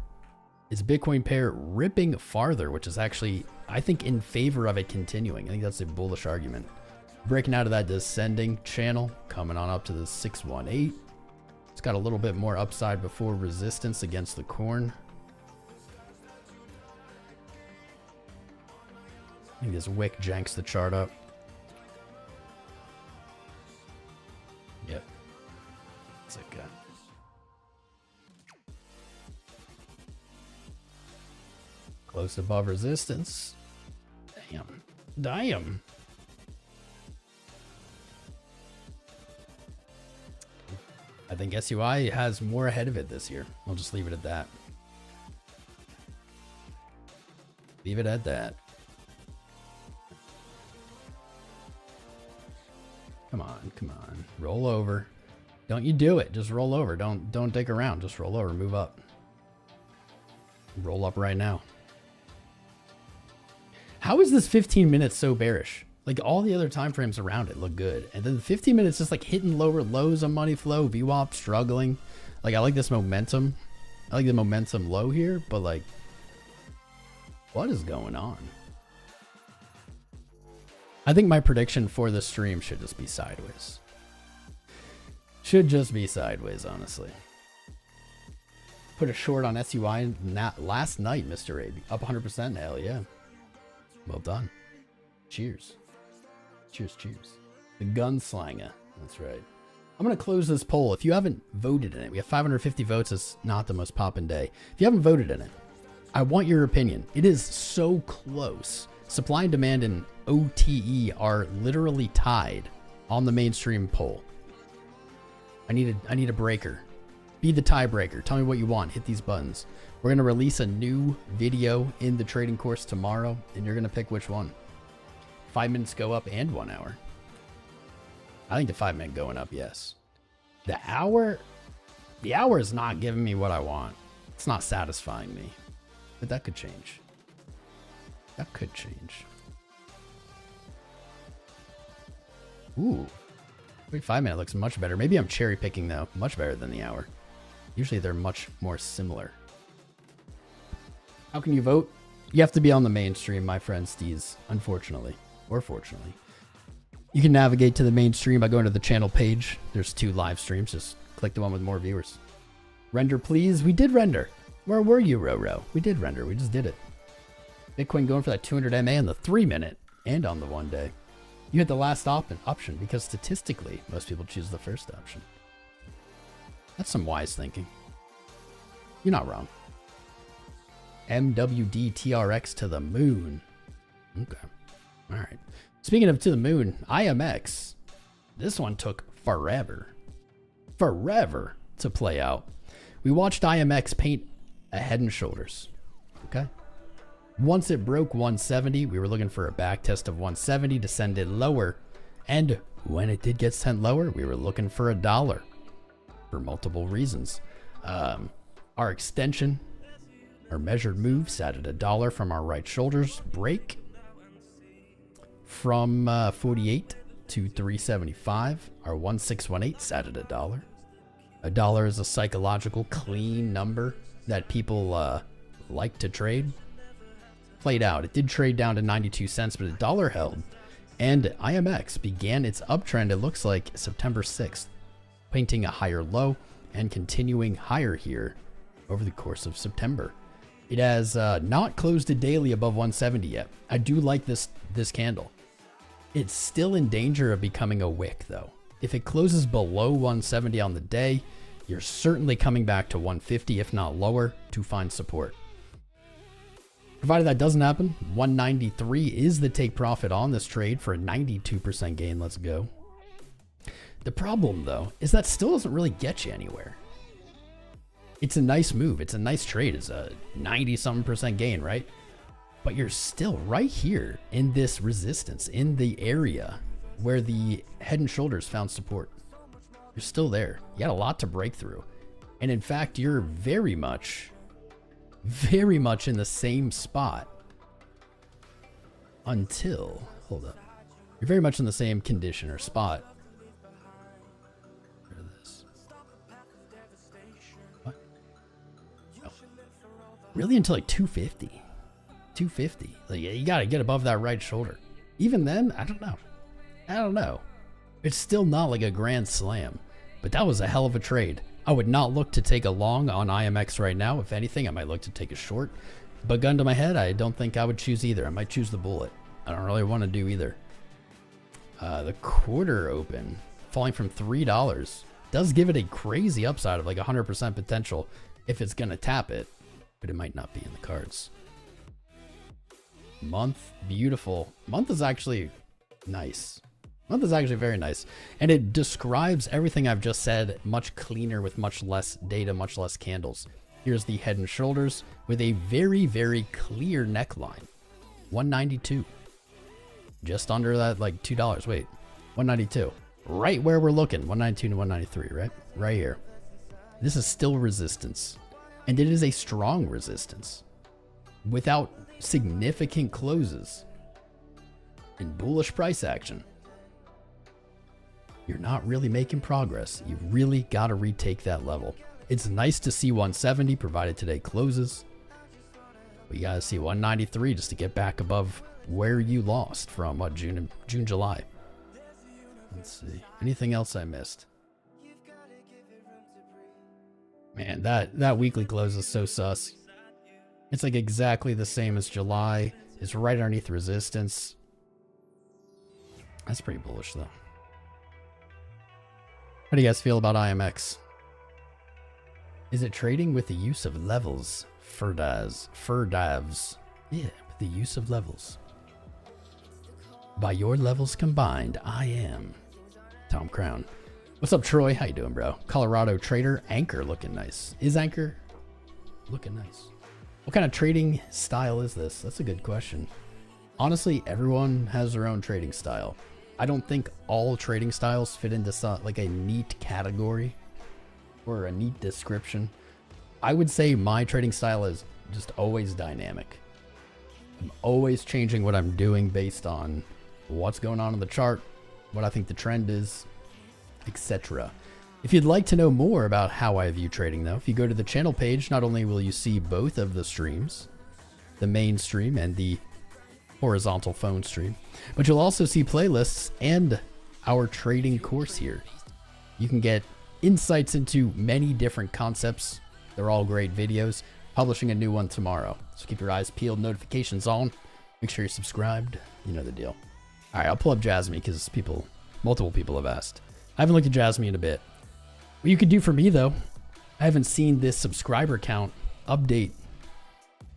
[SPEAKER 1] Is Bitcoin pair ripping farther, which is actually, I think, in favor of it continuing. I think that's a bullish argument. Breaking out of that descending channel, coming on up to the 618. It's got a little bit more upside before resistance against the corn. I think this wick janks the chart up. Yep. It's like close above resistance. Damn. I think SUI has more ahead of it this year. I'll just leave it at that. Leave it at that. Come on. Roll over. Don't you do it. Just roll over. Don't dick around. Just roll over. Move up. Roll up right now. How is this 15 minutes so bearish? Like all the other time frames around it look good. And then the 15 minutes just like hitting lower lows on money flow. VWAP struggling. Like I like this momentum. I like the momentum low here. But like, what is going on? I think my prediction for the stream should just be sideways. Should just be sideways, honestly. Put a short on SUI last night, Mr. A. Up 100%. Hell yeah. Well done. Cheers. Cheers, cheers. The gunslinger. That's right. I'm going to close this poll. If you haven't voted in it, we have 550 votes. It's not the most poppin' day. If you haven't voted in it, I want your opinion. It is so close. Supply and demand and OTE are literally tied on the mainstream poll. I need a breaker. Be the tiebreaker. Tell me what you want. Hit these buttons. We're going to release a new video in the trading course tomorrow, and you're going to pick which one. 5 minutes go up and 1 hour. I think the 5 minute going up, yes. The hour is not giving me what I want. It's not satisfying me. But that could change. That could change. Ooh. Wait, 5 minute looks much better. Maybe I'm cherry picking though. Much better than the hour. Usually they're much more similar. How can you vote? You have to be on the mainstream, my friend Steez, unfortunately. Or fortunately. You can navigate to the mainstream by going to the channel page. There's 2 live streams. Just click the one with more viewers. Render, please. We did render. Where were you, Roro? We did render. We just did it. Bitcoin going for that 200 MA on the 3 minute and on the 1 day. You hit the last option because statistically, most people choose the first option. That's some wise thinking. You're not wrong. MWD TRX to the moon. Okay. All right. Speaking of to the moon, IMX. This one took forever to play out. We watched IMX paint a head and shoulders. Okay. Once it broke 170, we were looking for a back test of 170 to send it lower. And when it did get sent lower, we were looking for $1 for multiple reasons. Our extension, our measured move sat at $1 from our right shoulders break from 48 to 375. Our 1618 sat at $1. $1 is a psychological clean number that people like to trade. Played out. It did trade down to 92 cents, but $1 held. And IMX began its uptrend, it looks like September 6th, painting a higher low and continuing higher here over the course of September. It has not closed a daily above 170 yet. I do like this candle. It's still in danger of becoming a wick though. If it closes below 170 on the day, you're certainly coming back to 150, if not lower, to find support. Provided that doesn't happen, 193 is the take profit on this trade for a 92% gain. Let's go. The problem though is that still doesn't really get you anywhere. It's a nice move. It's a nice trade. It's a 90-something% gain, right? But you're still right here in this resistance, in the area where the head and shoulders found support. You're still there. You got a lot to break through. And in fact, you're very much in the same spot until, hold up. You're very much in the same condition or spot. Look at this. What? Oh. Really until like 250. 250. Like, you got to get above that right shoulder. Even then, I don't know. It's still not like a grand slam, but that was a hell of a trade. I would not look to take a long on IMX right now. If anything, I might look to take a short. But gun to my head, I don't think I would choose either. I might choose the bullet. I don't really want to do either. The quarter open, falling from $3, does give it a crazy upside of like 100% potential if it's going to tap it, but it might not be in the cards. Month, beautiful. Month is actually nice. Month is actually very nice. And it describes everything I've just said much cleaner with much less data, much less candles. Here's the head and shoulders with a very, very clear neckline. 192. Just under that, like $2. Wait, 192. Right where we're looking. 192 to 193, right? Right here. This is still resistance. And it is a strong resistance. Without significant closes and bullish price action, you're not really making progress. You really got to retake that level. It's nice to see 170 provided today closes. We gotta see 193 just to get back above where you lost from what, June, July. Let's see. Anything else I missed? Man, that weekly close is so sus. It's like exactly the same as July. It's right underneath resistance. That's pretty bullish though. How do you guys feel about IMX? Is it trading with the use of levels? FIRDAVs. Yeah, with the use of levels. By your levels combined, I am Tom Crown. What's up, Troy? How you doing, bro? Colorado trader. Anchor looking nice. Is Anchor looking nice? What kind of trading style is this? That's a good question. Honestly, everyone has their own trading style. I don't think all trading styles fit into like a neat category or a neat description. I would say my trading style is just always dynamic. I'm always changing what I'm doing based on what's going on in the chart, what I think the trend is, etc. If you'd like to know more about how I view trading though, if you go to the channel page, not only will you see both of the streams, the main stream and the horizontal phone stream, but you'll also see playlists and our trading course here. You can get insights into many different concepts. They're all great videos. Publishing a new one tomorrow. So keep your eyes peeled, notifications on. Make sure you're subscribed. You know the deal. All right, I'll pull up JASMY because multiple people have asked. I haven't looked at JASMY in a bit. What you could do for me though, I haven't seen this subscriber count update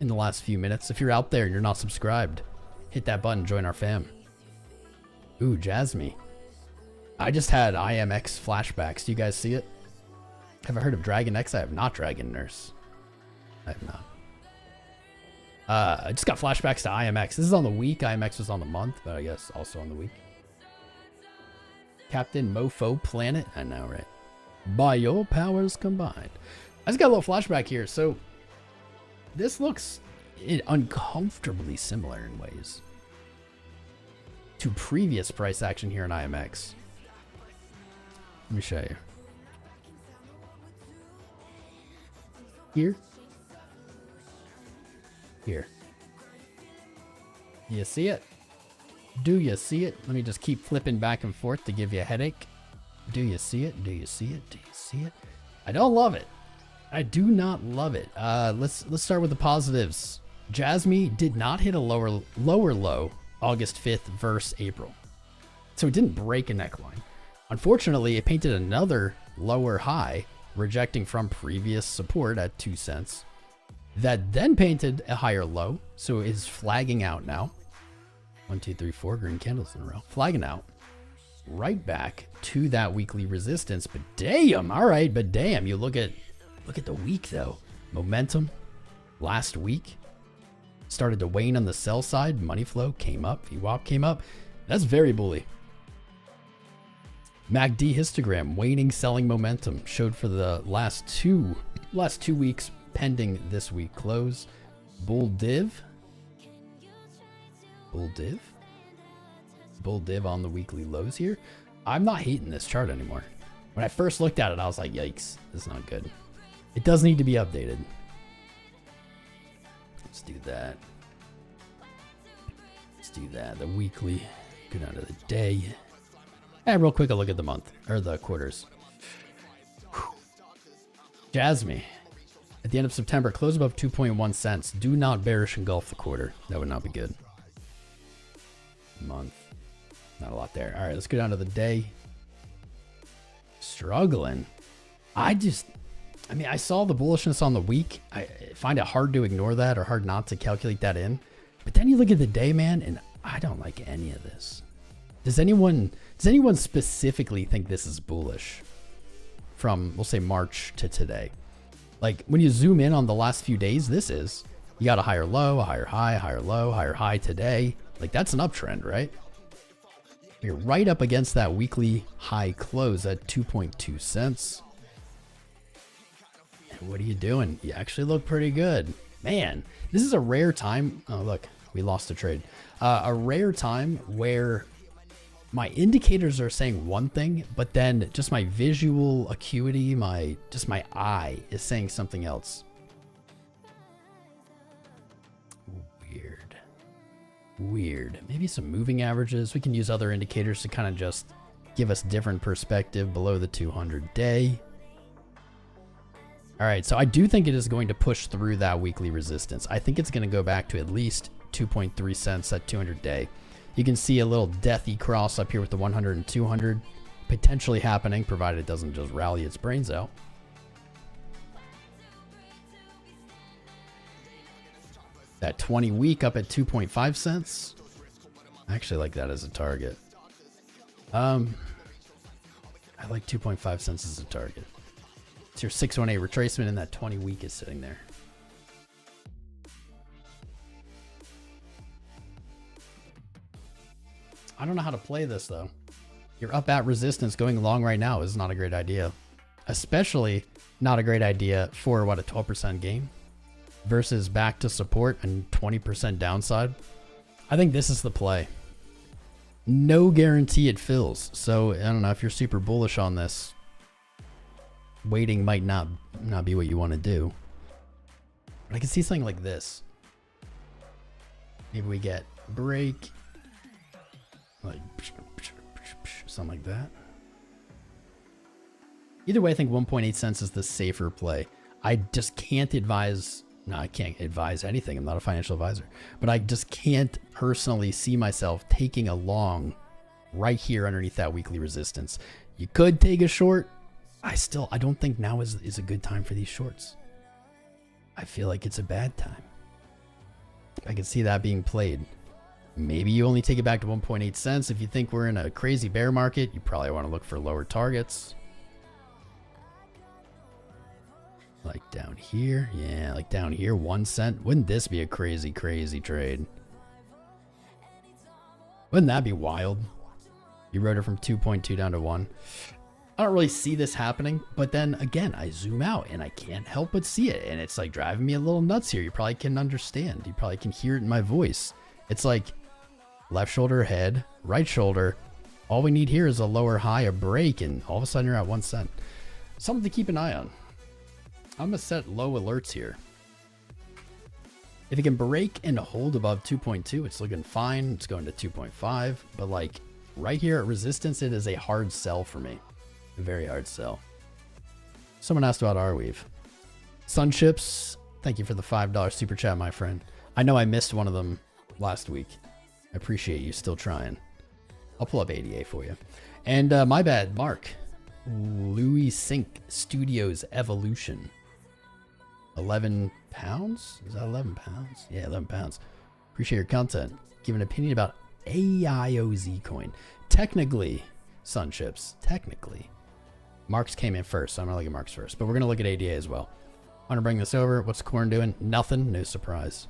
[SPEAKER 1] in the last few minutes. If you're out there and you're not subscribed, hit that button, join our fam. Ooh, JASMY. I just had IMX flashbacks. Do you guys see it? Have I heard of Dragon X? I have not. Dragon Nurse. I have not. I just got flashbacks to IMX. This is on the week. IMX was on the month, but I guess also on the week. Captain Mofo Planet. I know, right? By your powers combined. I just got a little flashback here. So this looks uncomfortably similar in ways to previous price action here in IMX. Let me show you. Here. You see it? Do you see it? Let me just keep flipping back and forth to give you a headache. Do you see it? Do you see it? Do you see it? I don't love it. I do not love it. Let's start with the positives. JASMY did not hit a lower low August 5th versus April. So it didn't break a neckline. Unfortunately, it painted another lower high, rejecting from previous support at 2 cents. That then painted a higher low, so it is flagging out now. 1, 2, 3, 4 green candles in a row. Flagging out. Right back to that weekly resistance. But damn, all right, but damn, you look at the week though. Momentum last week started to wane on the sell side. Money flow came up. VWAP came up. That's very bully. MACD histogram, waning selling momentum, showed for the last two weeks pending this week close. Bull div on the weekly lows here. I'm not hating this chart anymore. When I first looked at it, I was like, yikes, this is not good. It does need to be updated. Let's do that. Let's do that. The weekly, go down to the day. And real quick, a look at the month, or the quarters. JASMY. At the end of September, close above 2.1 cents. Do not bearish engulf the quarter. That would not be good. Month. Not a lot there. All right, let's go down to the day. Struggling. I saw the bullishness on the week. I find it hard to ignore that or hard not to calculate that in. But then you look at the day, man, and I don't like any of this. Does anyone specifically think this is bullish from, we'll say, March to today? Like when you zoom in on the last few days, you got a higher low, a higher high, higher low, higher high today. Like that's an uptrend, right? You're right up against that weekly high close at 2.2 cents. And what are you doing? You actually look pretty good. Man, this is a rare time. Oh, look, we lost a trade. A rare time where my indicators are saying one thing, but then just my visual acuity, my eye is saying something else. Weird. Maybe some moving averages. We can use other indicators to kind of just give us different perspective below the 200-day. All right, so I do think it is going to push through that weekly resistance. I think it's going to go back to at least 2.3 cents at 200-day. You can see a little deathy cross up here with the 100 and 200 potentially happening, provided it doesn't just rally its brains out. That 20-week up at 2.5 cents. I actually like that as a target. I like 2.5 cents as a target. It's your 618 retracement, and that 20-week is sitting there. I don't know how to play this, though. You're up at resistance. Going long right now is not a great idea. Especially not a great idea for, what, a 12% gain? Versus back to support and 20% downside. I think this is the play. No guarantee it fills. So, I don't know, if you're super bullish on this, waiting might not be what you want to do. But I can see something like this. Maybe we get break, like something like that. Either way, I think 1.8 cents is the safer play. I just can't advise. No, I can't advise anything. I'm not a financial advisor, but I just can't personally see myself taking a long right here underneath that weekly resistance. You could take a short. I don't think now is a good time for these shorts. I feel like it's a bad time. I can see that being played. Maybe you only take it back to 1.8 cents. If you think we're in a crazy bear market, you probably want to look for lower targets. Like down here. Yeah, like down here, 1 cent. Wouldn't this be a crazy, crazy trade? Wouldn't that be wild? You wrote it from 2.2 down to 1. I don't really see this happening, but then again, I zoom out and I can't help but see it. And it's like driving me a little nuts here. You probably can understand. You probably can hear it in my voice. It's like left shoulder, head, right shoulder. All we need here is a lower high, a break, and all of a sudden you're at 1 cent. Something to keep an eye on. I'm going to set low alerts here. If it can break and hold above 2.2, it's looking fine. It's going to 2.5, but like right here at resistance, it is a hard sell for me. A very hard sell. Someone asked about 𝐅𝐫𝐸. Sunships, thank you for the $5 super chat, my friend. I know I missed one of them last week. I appreciate you still trying. I'll pull up ADA for you. And my bad, Mark. Louis Sync Studios Evolution. 11 pounds? Is that 11 pounds? Yeah, 11 pounds. Appreciate your content. Give an opinion about AIOZ coin. Technically, Sunships, technically. Marks came in first, so I'm going to look at Marks first. But we're going to look at ADA as well. I'm going to bring this over. What's Corn doing? Nothing. No surprise.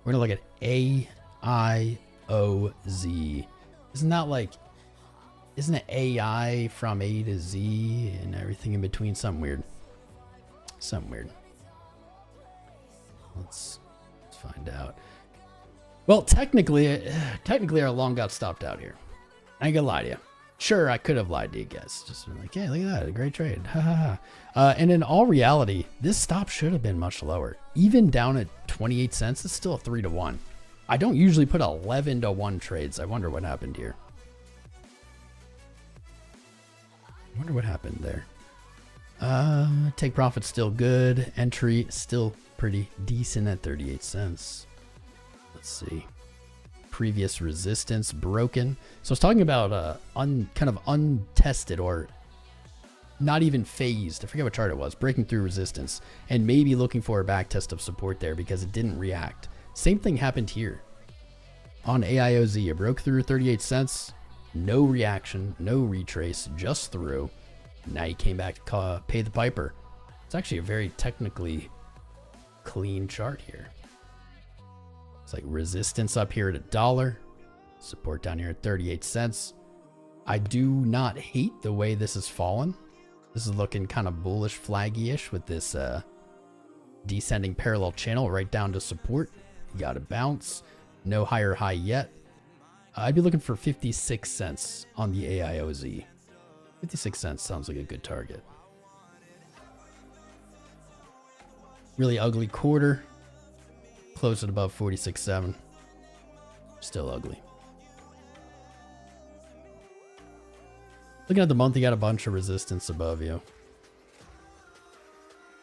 [SPEAKER 1] We're going to look at AIOZ. Isn't it AI from A to Z and everything in between? Something weird. Something weird. Let's find out. Well, technically our long got stopped out here. I ain't gonna lie to you. Sure, I could have lied to you guys. Just been like, yeah, look at that, a great trade. Ha ha ha. And in all reality, this stop should have been much lower. Even down at 28 cents, it's still a 3-to-1. I don't usually put 11-to-1 trades. I wonder what happened here. I wonder what happened there. Take profit still good. Entry still pretty decent at 38 cents. Let's see. Previous resistance broken. So I was talking about kind of untested or not even phased. I forget what chart it was. Breaking through resistance and maybe looking for a back test of support there because it didn't react. Same thing happened here on AIOZ. It broke through 38 cents. No reaction, no retrace, just through. Now you came back to pay the piper. It's actually a very technically clean chart here. It's like resistance up here at $1, support down here at 38 cents. I do not hate the way this has fallen. This is looking kind of bullish flaggy-ish with this descending parallel channel right down to support. You got to bounce. No higher high yet. I'd be looking for 56 cents on the AIOZ. 56 cents sounds like a good target. Really ugly quarter. Closed at above 46.7. Still ugly. Looking at the month, you got a bunch of resistance above you.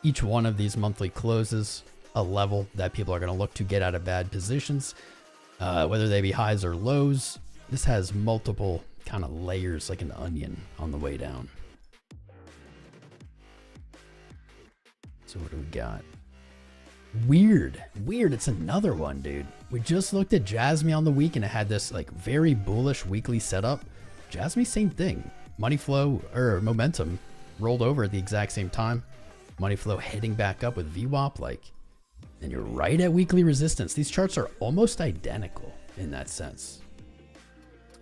[SPEAKER 1] Each one of these monthly closes a level that people are going to look to get out of bad positions, whether they be highs or lows. This has multiple kind of layers like an onion on the way down. So what do we got? Weird. It's another one, dude. We just looked at JASMY on the week and it had this like very bullish weekly setup. JASMY, same thing. Money flow or momentum rolled over at the exact same time. Money flow heading back up with VWAP, like, and you're right at weekly resistance. These charts are almost identical in that sense.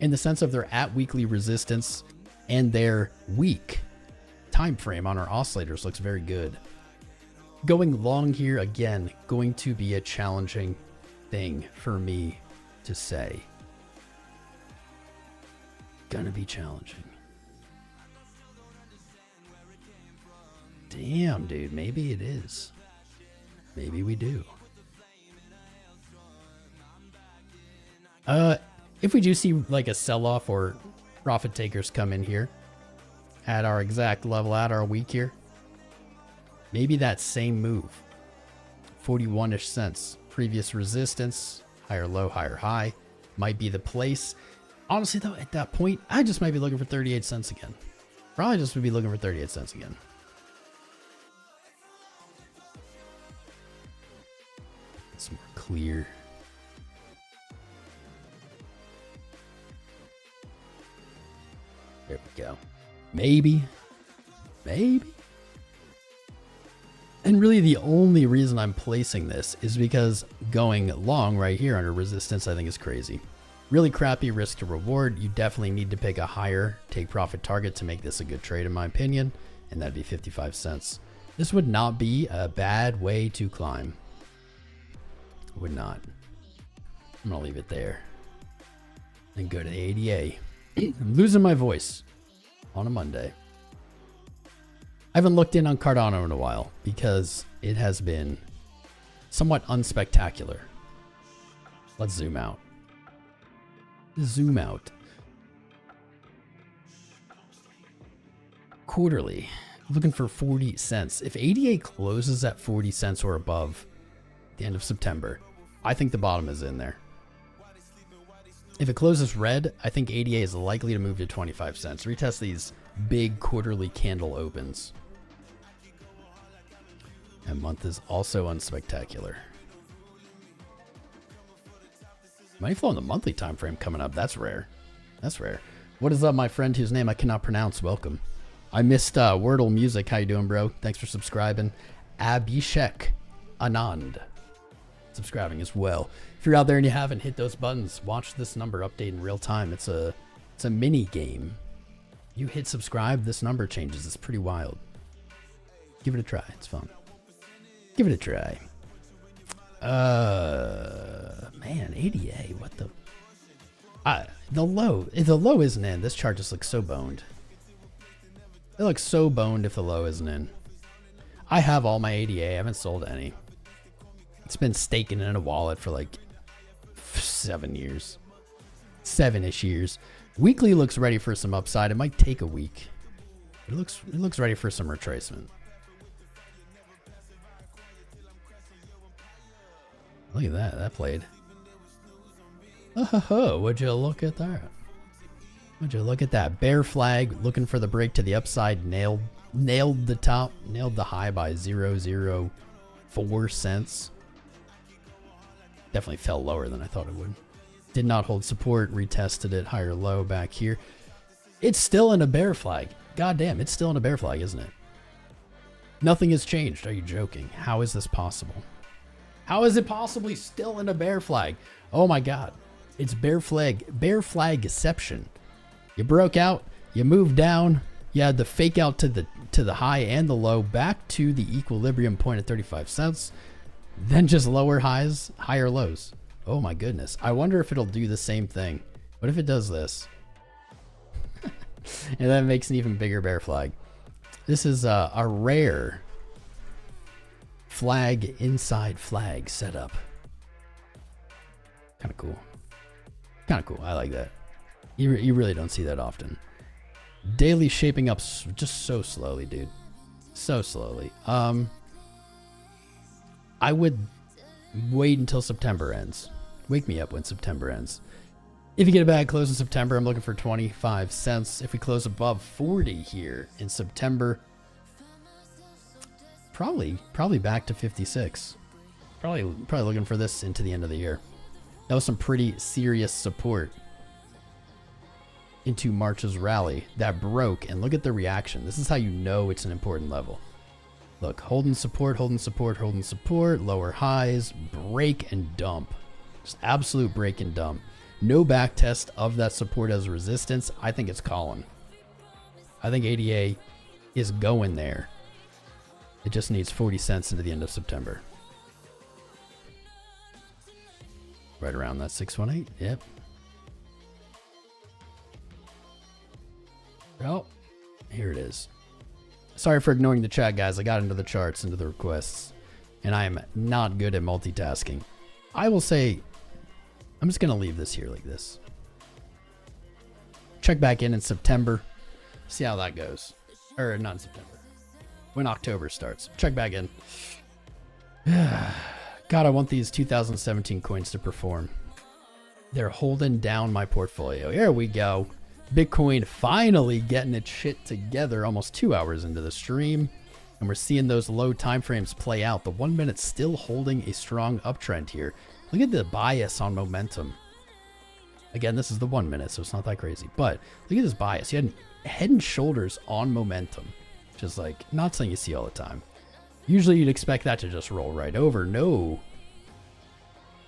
[SPEAKER 1] In the sense of they're at weekly resistance and their week time frame on our oscillators looks very good. Going long here, again, going to be a challenging thing for me to say. Gonna be challenging. Damn, dude, maybe it is. Maybe we do. If we do see like a sell-off or profit takers come in here at our exact level, at our week here, maybe that same move, 41-ish cents, previous resistance, higher low, higher high, might be the place. Honestly though, at that point, I just might be looking for 38 cents again. Probably just would be looking for 38 cents again. It's more clear. There we go. Maybe. And really the only reason I'm placing this is because going long right here under resistance I think is crazy. Really crappy risk to reward. You definitely need to pick a higher take profit target to make this a good trade in my opinion, and that'd be 55 cents. This would not be a bad way to climb. Would not. I'm gonna leave it there and go to the ADA. I'm losing my voice on a Monday. I haven't looked in on Cardano in a while because it has been somewhat unspectacular. Let's zoom out. Zoom out. Quarterly, looking for 40 cents. If ADA closes at 40 cents or above at the end of September, I think the bottom is in there. If it closes red, I think ADA is likely to move to 25 cents. Retest these big quarterly candle opens. And month is also unspectacular. Money flow on the monthly time frame coming up. That's rare. That's rare. What is up, my friend whose name I cannot pronounce? Welcome. I missed Wordle Music. How you doing, bro? Thanks for subscribing. Abhishek Anand subscribing as well. If you're out there and you haven't hit those buttons, watch this number update in real time. It's a mini game. You hit subscribe, this number changes. It's pretty wild. Give it a try. It's fun. Give it a try. Man, ADA, what the? The low isn't in. This chart just looks so boned. It looks so boned if the low isn't in. I have all my ADA. I haven't sold any. It's been staking in a wallet for like 7 years. 7-ish years. Weekly looks ready for some upside. It might take a week. It looks ready for some retracement. Look at that. That played. Oh, would you look at that? Would you look at that? Bear flag, looking for the break to the upside. Nailed the top. Nailed the high by 0.004 cents. Definitely fell lower than I thought it would. Did not hold support. Retested it higher low back here. It's still in a bear flag. God damn, it's still in a bear flag, isn't it? Nothing has changed. Are you joking? How is this possible? How is it possibly still in a bear flag? Oh my god. It's bear flagception. You broke out, you moved down, you had the fake out to the high and the low, back to the equilibrium point at 35 cents, then just lower highs, higher lows. Oh my goodness. I wonder if it'll do the same thing. What if it does this? And that makes an even bigger bear flag. This is a rare flag inside flag setup. Kind of cool. Kind of cool. I like that. You really don't see that often. Daily shaping up just so slowly, dude. So slowly. I would wait until September ends. Wake me up when September ends. If you get a bad close in September, I'm looking for 25 cents. If we close above 40 here in September, probably back to 56. Probably looking for this into the end of the year. That was some pretty serious support into March's rally that broke, and look at the reaction. This is how you know it's an important level. Look, holding support, holding support, holding support, lower highs, break and dump. Just absolute break and dump. No back test of that support as resistance. I think it's calling. I think ADA is going there. It just needs 40 cents into the end of September. Right around that 618. Yep. Oh, here it is. Sorry for ignoring the chat, guys. I got into the charts, into the requests, and I am not good at multitasking. I will say, I'm just going to leave this here like this. Check back in September. See how that goes. Or not in September. When October starts. Check back in. God, I want these 2017 coins to perform. They're holding down my portfolio. Here we go. Bitcoin finally getting its shit together almost 2 hours into the stream. And we're seeing those low time frames play out. The 1 minute still holding a strong uptrend here. Look at the bias on momentum. Again, this is the 1 minute, so it's not that crazy. But look at this bias. You had head and shoulders on momentum. Which is like not something you see all the time. Usually you'd expect that to just roll right over. No.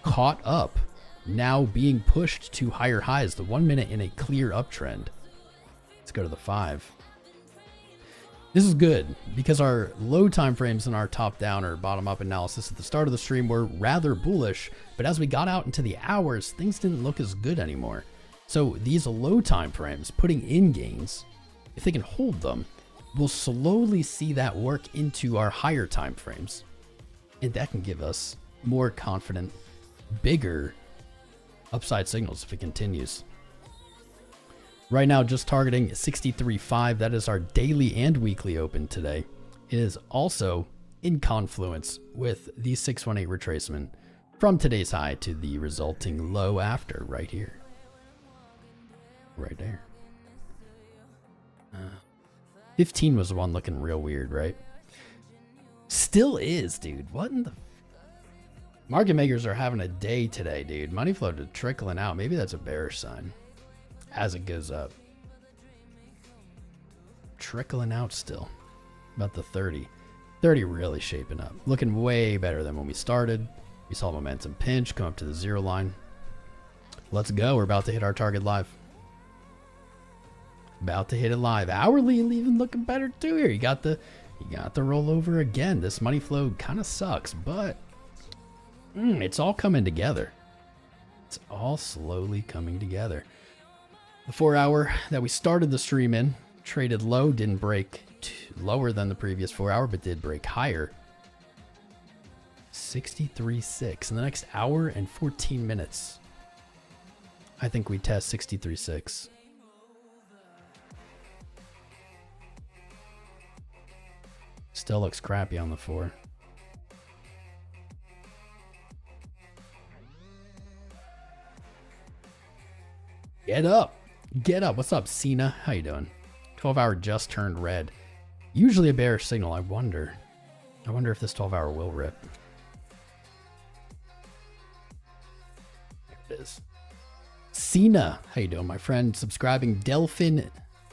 [SPEAKER 1] Caught up. Now being pushed to higher highs. The 1 minute in a clear uptrend. Let's go to the 5. This is good because our low time frames in our top down or bottom up analysis at the start of the stream were rather bullish, but as we got out into the hours, things didn't look as good anymore. So these low time frames putting in gains, if they can hold them, we'll slowly see that work into our higher time frames. And that can give us more confident, bigger upside signals if it continues. Right now, just targeting 63.5. That is our daily and weekly open today. It is also in confluence with the 618 retracement from today's high to the resulting low after right here. Right there. 15 was the one looking real weird, right? Still is, dude. What in the... Market makers are having a day today, dude. Money flow to trickling out. Maybe that's a bearish sign. As it goes up. Trickling out still. About the 30. 30 really shaping up. Looking way better than when we started. We saw momentum pinch, come up to the 0 line. Let's go. We're about to hit our target live. About to hit it live. Hourly even looking better too here. You got the rollover again. This money flow kind of sucks, but it's all coming together. It's all slowly coming together. The 4 hour that we started the stream in traded low, didn't break lower than the previous 4 hour, but did break higher. 63.6 in the next hour and 14 minutes. I think we test 63.6. Still looks crappy on the 4. Get up. Get up. What's up, Cena? How you doing? 12 hour just turned red. Usually a bearish signal. I wonder if this 12 hour will rip. There it is. Cena. How you doing, my friend? Subscribing. Delphin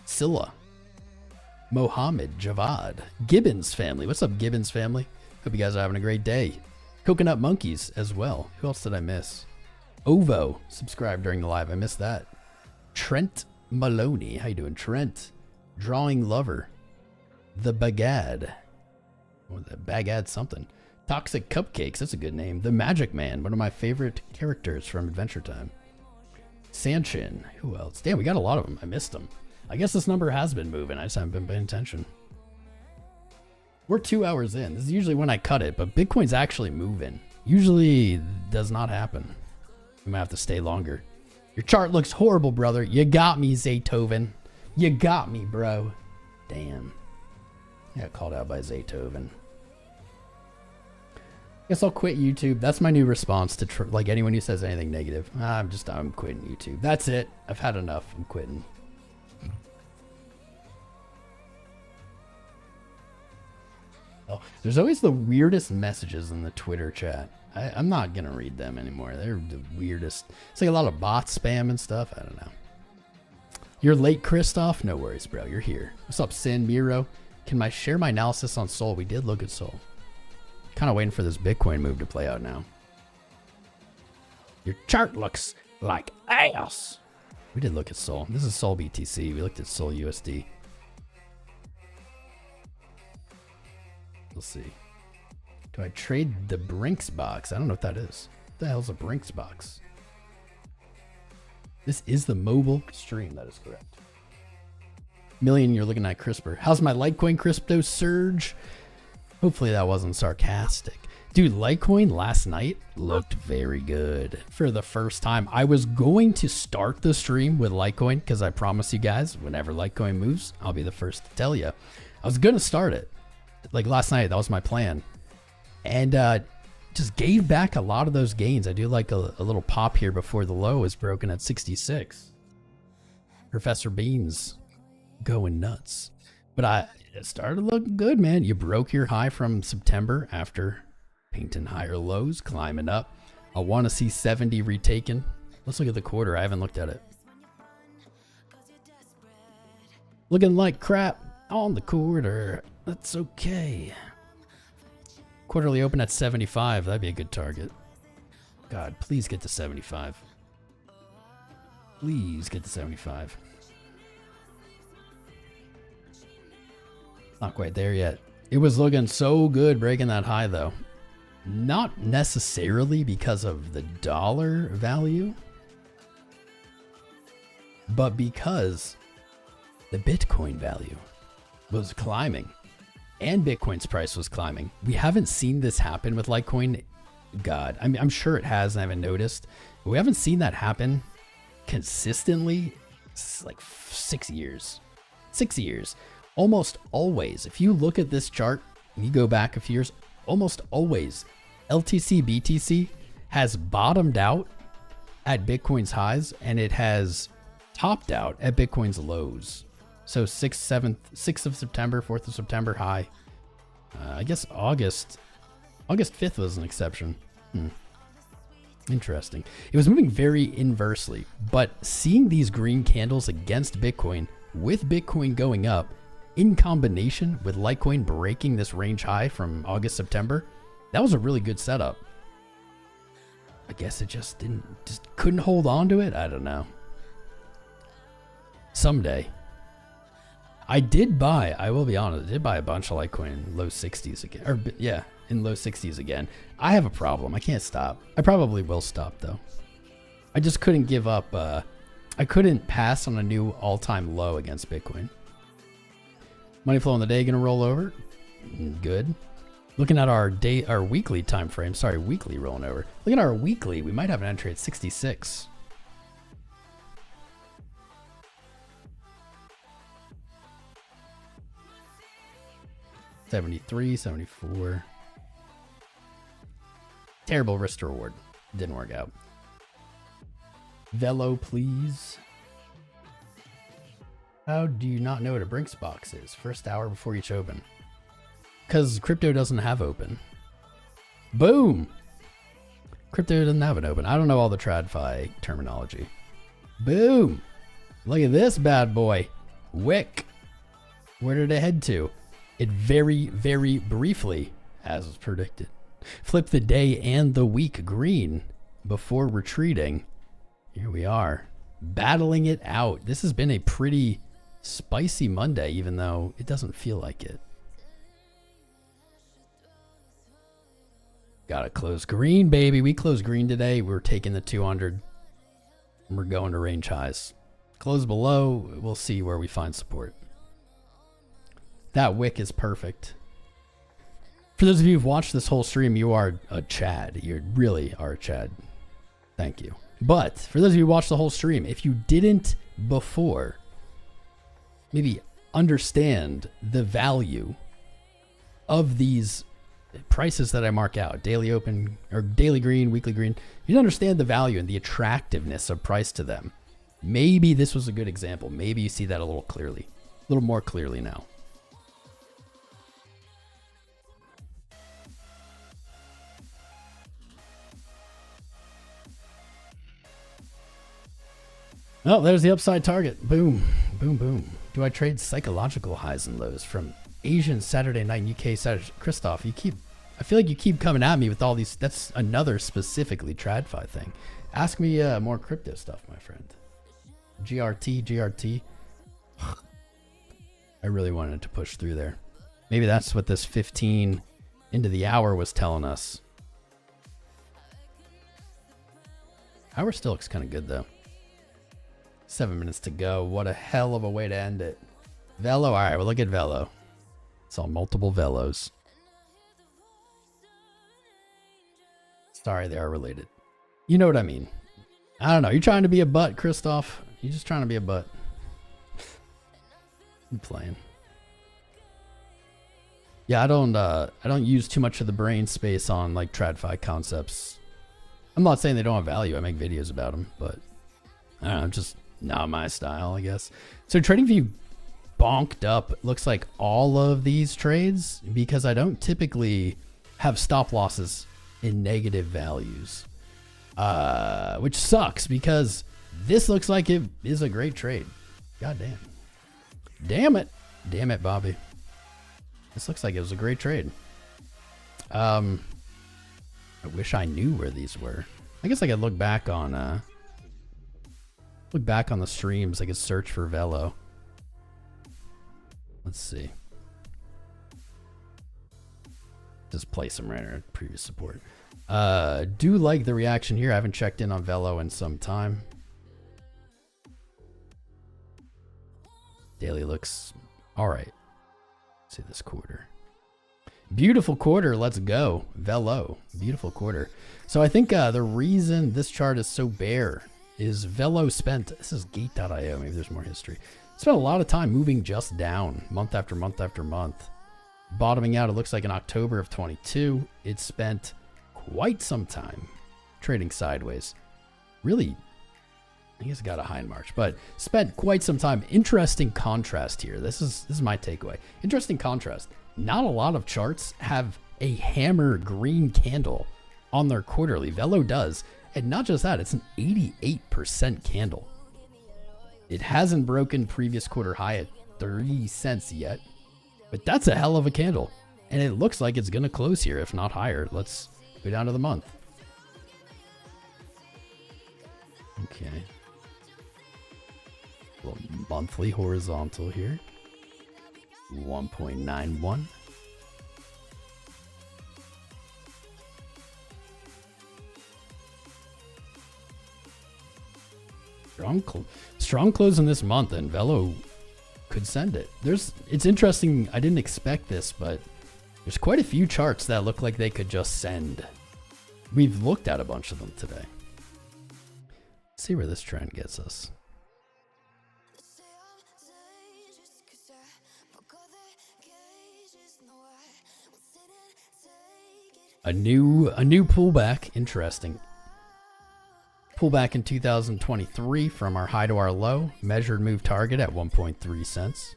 [SPEAKER 1] Silla. Mohammed Javad. Gibbons family. What's up, Gibbons family? Hope you guys are having a great day. Coconut Monkeys as well. Who else did I miss? Ovo subscribed during the live. I missed that. Trent Maloney. How you doing, Trent? Drawing Lover. The Bagad. Or the Bagad something. Toxic Cupcakes. That's a good name. The Magic Man. One of my favorite characters from Adventure Time. Sanchin. Who else? Damn, we got a lot of them. I missed them. I guess this number has been moving. I just haven't been paying attention. We're 2 hours in. This is usually when I cut it, but Bitcoin's actually moving. Usually does not happen. We might have to stay longer. Your chart looks horrible, brother. You got me, Zaytoven. You got me, bro. Damn. I got called out by Zaytoven. Guess I'll quit YouTube. That's my new response to like anyone who says anything negative. I'm quitting YouTube. That's it. I've had enough. I'm quitting. Oh, there's always the weirdest messages in the Twitter chat. I'm not gonna read them anymore. They're the weirdest. It's like a lot of bot spam and stuff. I don't know. You're late, Christoph? No worries, bro. You're here. What's up, Sin Miro? Can I share my analysis on Sol? We did look at Sol. Kind of waiting for this Bitcoin move to play out now. Your chart looks like ass. We did look at Sol. This is Sol BTC. We looked at Sol USD. We'll see. Do I trade the Brinks box? I don't know what that is. What the hell's a Brinks box? This is the mobile stream. That is correct. Million, you're looking at CRISPR. How's my Litecoin crypto surge? Hopefully that wasn't sarcastic. Dude, Litecoin last night looked very good for the first time. I was going to start the stream with Litecoin because I promise you guys, whenever Litecoin moves, I'll be the first to tell you. I was going to start it. Like last night, that was my plan. And just gave back a lot of those gains. I do like a little pop here before the low is broken at 66. Professor Beans going nuts. But it started looking good, man. You broke your high from September after painting higher lows, climbing up. I want to see 70 retaken. Let's look at the quarter. I haven't looked at it. Looking like crap on the quarter. That's okay. Quarterly open at 75. That'd be a good target. God, please get to 75. Please get to 75. Not quite there yet. It was looking so good breaking that high though. Not necessarily because of the dollar value, but because the Bitcoin value was climbing and Bitcoin's price was climbing. We haven't seen this happen with Litecoin. God, I mean, I'm sure it has and I haven't noticed, but we haven't seen that happen consistently. It's like 6 years. 6 years. Almost always, if you look at this chart and you go back a few years, almost always LTC BTC has bottomed out at Bitcoin's highs and it has topped out at Bitcoin's lows. So 6th of September, 4th of September high. I guess August 5th was an exception. Interesting. It was moving very inversely, but seeing these green candles against Bitcoin with Bitcoin going up in combination with Litecoin breaking this range high from August, September, that was a really good setup. I guess it just couldn't hold on to it. I don't know. Someday. I did buy, I will be honest, I did buy a bunch of Litecoin in low 60s again. Or yeah, in low 60s again. I have a problem. I can't stop. I probably will stop though. I just couldn't give up. I couldn't pass on a new all-time low against Bitcoin. Money flow on the day gonna roll over. Good. Looking at our weekly time frame. Sorry, weekly rolling over. Look at our weekly. We might have an entry at 66. $73, $74. Terrible risk to reward. Didn't work out. Velo, please. How do you not know what a Brinks box is? First hour before each open. Because crypto doesn't have open. Boom! Crypto doesn't have an open. I don't know all the TradFi terminology. Boom! Look at this bad boy. Wick. Where did it head to? It very, very briefly, as was predicted, flipped the day and the week green before retreating. Here we are, battling it out. This has been a pretty spicy Monday, even though it doesn't feel like it. Gotta close green, baby. We closed green today. We're taking the 200. And we're going to range highs. Close below, we'll see where we find support. That wick is perfect. For those of you who've watched this whole stream, you are a Chad. You really are a Chad. Thank you. But for those of you who watched the whole stream, if you didn't before, maybe understand the value of these prices that I mark out, daily open or daily green, weekly green, you don't understand the value and the attractiveness of price to them. Maybe this was a good example. Maybe you see that a little clearly, a little more clearly now. Oh, there's the upside target. Boom, boom, boom. Do I trade psychological highs and lows from Asian Saturday night and UK Saturday? Christoph, I feel like you keep coming at me with all these. That's another specifically TradFi thing. Ask me more crypto stuff, my friend. GRT. I really wanted to push through there. Maybe that's what this 15 into the hour was telling us. Hour still looks kind of good though. 7 minutes to go. What a hell of a way to end it. Velo. All right, well, look at Velo. It's all multiple Velos. Sorry, they are related. You know what I mean. I don't know. You're trying to be a butt, Christoph. You're just trying to be a butt. I'm playing. Yeah, I don't use too much of the brain space on like TradFi concepts. I'm not saying they don't have value. I make videos about them, but I don't know, just not my style, I guess. So TradingView bonked up, it looks like all of these trades because I don't typically have stop losses in negative values, which sucks because this looks like it is a great trade. God damn. Damn it, Bobby. This looks like it was a great trade. I wish I knew where these were. I guess I could look back on the streams. I could search for Velo. Let's see. Just place them right at previous support. Do like the reaction here. I haven't checked in on Velo in some time. Daily looks all right. Let's see this quarter. Beautiful quarter. Let's go. Velo. Beautiful quarter. So I think the reason this chart is so bare is Velo spent, this is gate.io, maybe there's more history, spent a lot of time moving just down month after month after month. Bottoming out, it looks like in October of 22. It spent quite some time trading sideways. Really, I guess it got a high in March, but spent quite some time. Interesting contrast here. This is my takeaway. Interesting contrast. Not a lot of charts have a hammer green candle on their quarterly. Velo does. And not just that, it's an 88% candle. It hasn't broken previous quarter high at 30 cents yet, but that's a hell of a candle. And it looks like it's going to close here, if not higher. Let's go down to the month. Okay. A little monthly horizontal here. 1.91. Strong close in this month, and Velo could send it. It's interesting. I didn't expect this, but there's quite a few charts that look like they could just send. We've looked at a bunch of them today. Let's see where this trend gets us. A new pullback. Interesting. Pullback in 2023 from our high to our low. Measured move target at 1.3 cents.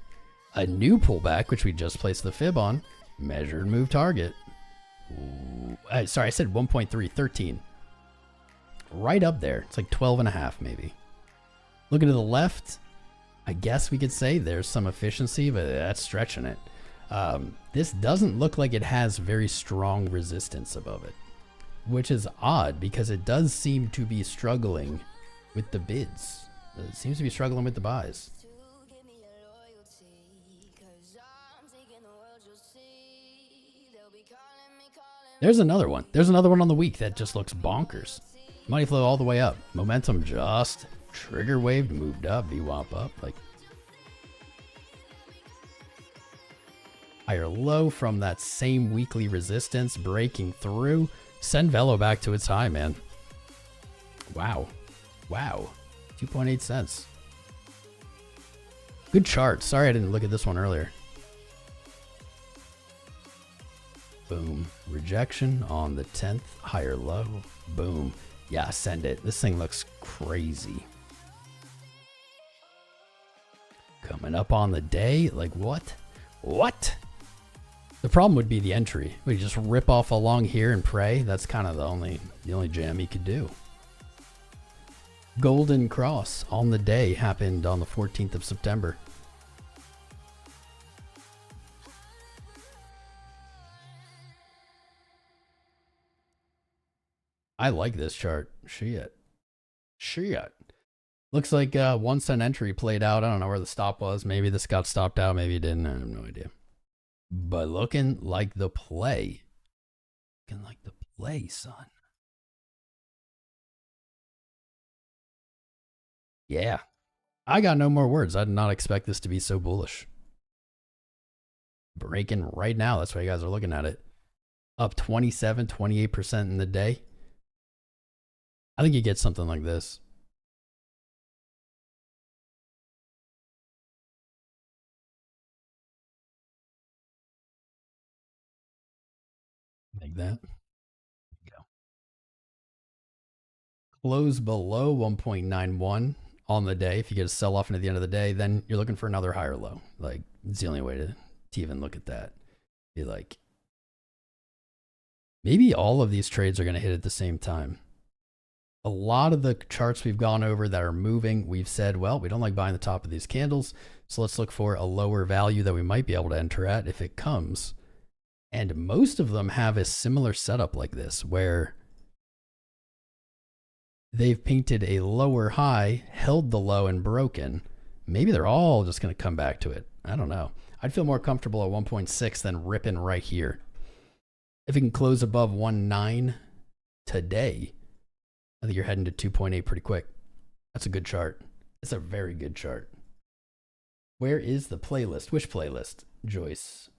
[SPEAKER 1] A new pullback, which we just placed the fib on. Measured move target. Sorry, I said 1.3, 13. Right up there. It's like 12.5 maybe. Looking to the left, I guess we could say there's some efficiency, but that's stretching it. This doesn't look like it has very strong resistance above it, which is odd because it does seem to be struggling with the bids. It seems to be struggling with the buys. There's another one. There's another one on the week that just looks bonkers. Money flow all the way up. Momentum just trigger waved, moved up, VWAP up. Like higher low from that same weekly resistance breaking through. Send Velo back to its high, man. Wow. Wow, 2.8 cents. Good chart. Sorry I didn't look at this one earlier. Boom. Rejection on the 10th. Higher low. Boom. Yeah, send it. This thing looks crazy. Coming up on the day. Like what? What? The problem would be the entry. We just rip off along here and pray. That's kind of the only jam he could do. Golden Cross on the day happened on the 14th of September. I like this chart. Shit. Looks like 1 cent entry played out. I don't know where the stop was. Maybe this got stopped out. Maybe it didn't. I have no idea. But looking like the play. Looking like the play, son. Yeah. I got no more words. I did not expect this to be so bullish. Breaking right now. That's why you guys are looking at it. Up 27, 28% in the day. I think you get something like this. Like that. Go. Close below 1.91 on the day. If you get a sell off into the end of the day, then you're looking for another higher low. Like, it's the only way to even look at that. Be like, maybe all of these trades are going to hit at the same time. A lot of the charts we've gone over that are moving, we've said, well, we don't like buying the top of these candles, so let's look for a lower value that we might be able to enter at if it comes. And most of them have a similar setup like this, where they've painted a lower high, held the low, and broken. Maybe they're all just going to come back to it. I don't know. I'd feel more comfortable at 1.6 than ripping right here. If it can close above 1.9 today, I think you're heading to 2.8 pretty quick. That's a good chart. It's a very good chart. Where is the playlist? Which playlist, Joyce?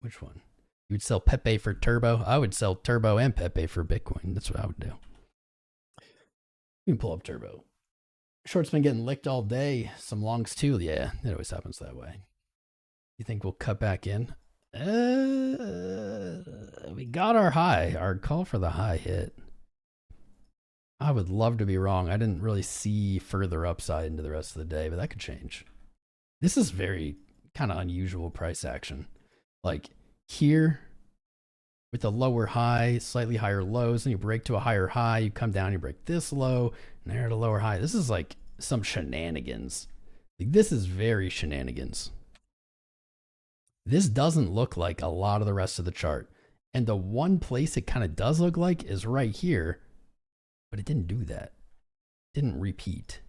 [SPEAKER 1] Which one? You would sell Pepe for Turbo? I would sell Turbo and Pepe for Bitcoin. That's what I would do. You can pull up Turbo. Short's been getting licked all day. Some longs too. Yeah, it always happens that way. You think we'll cut back in? We got our high. Our call for the high hit. I would love to be wrong. I didn't really see further upside into the rest of the day, but that could change. This is very kind of unusual price action. Like here with a lower high, slightly higher lows, and you break to a higher high, you come down, you break this low, and there at a lower high. This is like some shenanigans. Like this is very shenanigans. This doesn't look like a lot of the rest of the chart. And the one place it kind of does look like is right here. But it didn't do that. It didn't repeat.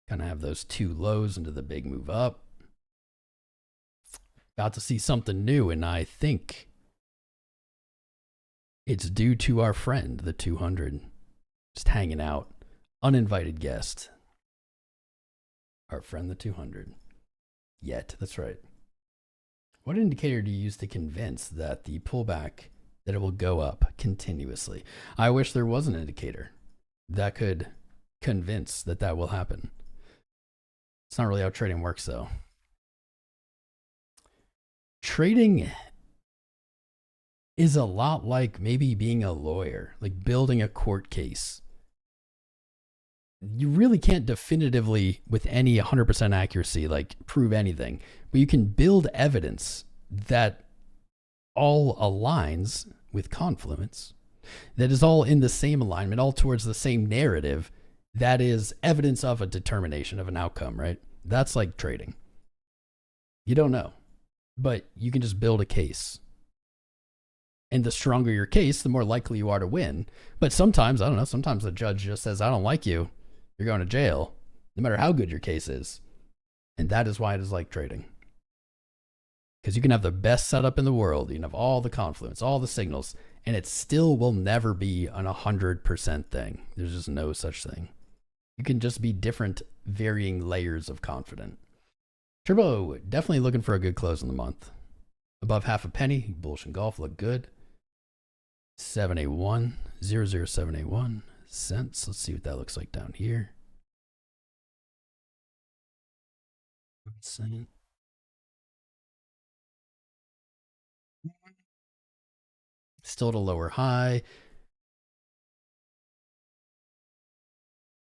[SPEAKER 1] Kind of have those two lows into the big move up. Got to see something new, and I think it's due to our friend, the 200. Just hanging out. Uninvited guest. Our friend, the 200. Yet, that's right. What indicator do you use to convince that the pullback, that it will go up continuously? I wish there was an indicator that could convince that that will happen. It's not really how trading works, though. Trading is a lot like maybe being a lawyer, like building a court case. You really can't definitively, with any 100% accuracy, like prove anything, but you can build evidence that all aligns with confluence, that is all in the same alignment, all towards the same narrative, that is evidence of a determination of an outcome, right? That's like trading. You don't know, but you can just build a case. And the stronger your case, the more likely you are to win. But sometimes, I don't know, sometimes the judge just says, I don't like you, you're going to jail, no matter how good your case is. And that is why it is like trading. Because you can have the best setup in the world, you can have all the confluence, all the signals, and it still will never be an 100% thing. There's just no such thing. You can just be different, varying layers of confident. Turbo, definitely looking for a good close in the month. Above half a penny, Bullish and Golf look good. 781, 00781, cents. Let's see what that looks like down here. 1 cent. Still at a lower high.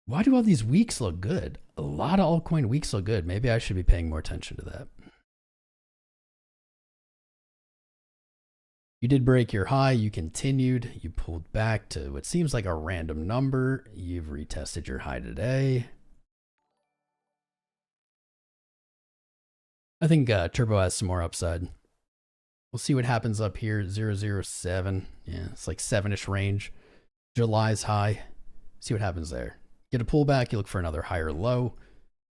[SPEAKER 1] Why do all these weeks look good? A lot of altcoin weeks look good. Maybe I should be paying more attention to that. You did break your high. You continued. You pulled back to what seems like a random number. You've retested your high today. I think Turbo has some more upside. We'll see what happens up here. 007. Yeah, it's like 7-ish range. July's high. See what happens there. Get a pullback. You look for another higher low.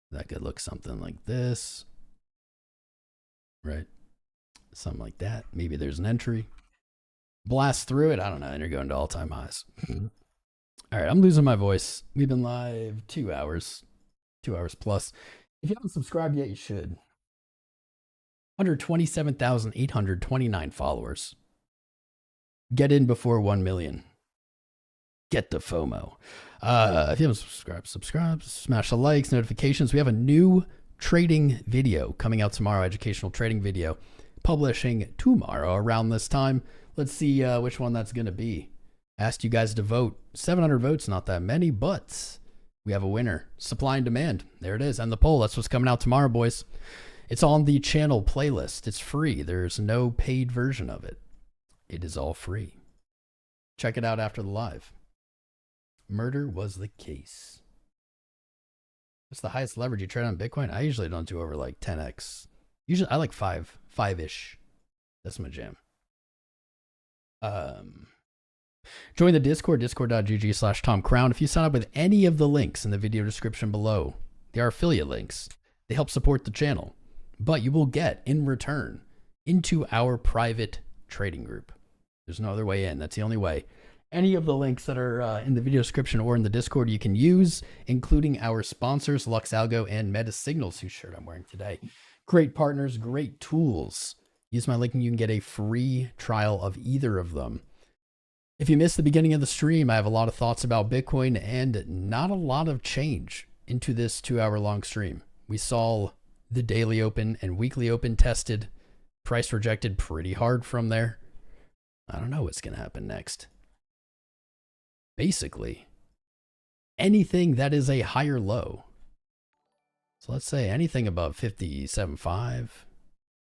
[SPEAKER 1] That could look something like this. Right? Something like that. Maybe there's an entry. Blast through it. I don't know. And you're going to all-time highs. All right. I'm losing my voice. We've been live 2 hours. 2 hours plus. If you haven't subscribed yet, you should. 127,829 followers. Get in before 1 million. Get the FOMO. If you haven't subscribed, smash the likes, notifications. We have a new trading video coming out tomorrow, educational trading video, publishing tomorrow around this time. Let's see which one that's going to be. Asked you guys to vote. 700 votes, not that many, but we have a winner. Supply and demand. There it is. And the poll. That's what's coming out tomorrow, boys. It's on the channel playlist. It's free. There's no paid version of it. It is all free. Check it out after the live. Murder was the case. What's the highest leverage you trade on Bitcoin? I usually don't do over like 10x. Usually I like 5-ish. That's my jam. Join the Discord, discord.gg/TomCrown. If you sign up with any of the links in the video description below, they are affiliate links. They help support the channel. But you will get, in return, into our private trading group. There's no other way in. That's the only way. Any of the links that are in the video description or in the Discord you can use, including our sponsors, 𝐓𝐫𝐚𝐝 and MetaSignals, whose shirt I'm wearing today. Great partners, great tools. Use my link and you can get a free trial of either of them. If you missed the beginning of the stream, I have a lot of thoughts about Bitcoin and not a lot of change into this 2-hour-long stream. We saw the daily open and weekly open tested. Price rejected pretty hard from there. I don't know what's going to happen next. Basically, anything that is a higher low. So let's say anything above 57.5,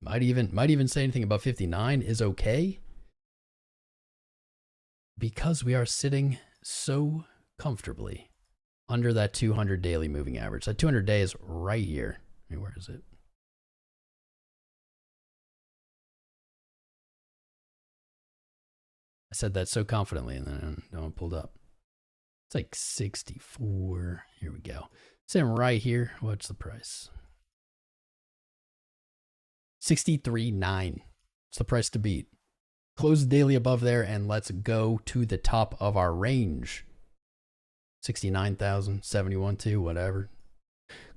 [SPEAKER 1] might even say anything above 59 is okay. Because we are sitting so comfortably under that 200 daily moving average. That 200 day is right here. Where is it? I said that so confidently and then no one pulled up. It's like 64. Here we go. Sitting right here. What's the price? 63.9. It's the price to beat. Close the daily above there and let's go to the top of our range. 69,000, 71.2, whatever.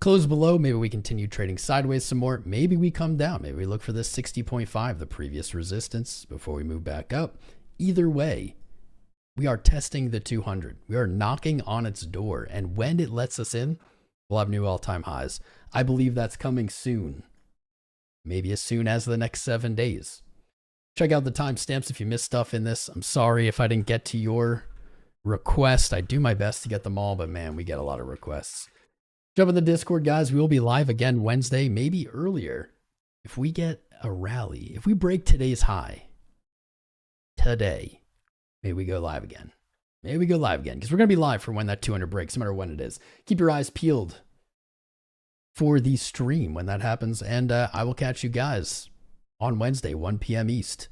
[SPEAKER 1] Close below, maybe we continue trading sideways some more. Maybe we come down. Maybe we look for this 60.5, the previous resistance, before we move back up. Either way, we are testing the 200. We are knocking on its door. And when it lets us in, we'll have new all-time highs. I believe that's coming soon. Maybe as soon as the next 7 days. Check out the timestamps if you missed stuff in this. I'm sorry if I didn't get to your request. I do my best to get them all, but man, we get a lot of requests. Jump in the Discord, guys. We will be live again Wednesday, maybe earlier. If we get a rally, if we break today's high today, maybe we go live again. Maybe we go live again because we're going to be live for when that 200 breaks, no matter when it is. Keep your eyes peeled for the stream when that happens. And I will catch you guys on Wednesday, 1 p.m. East.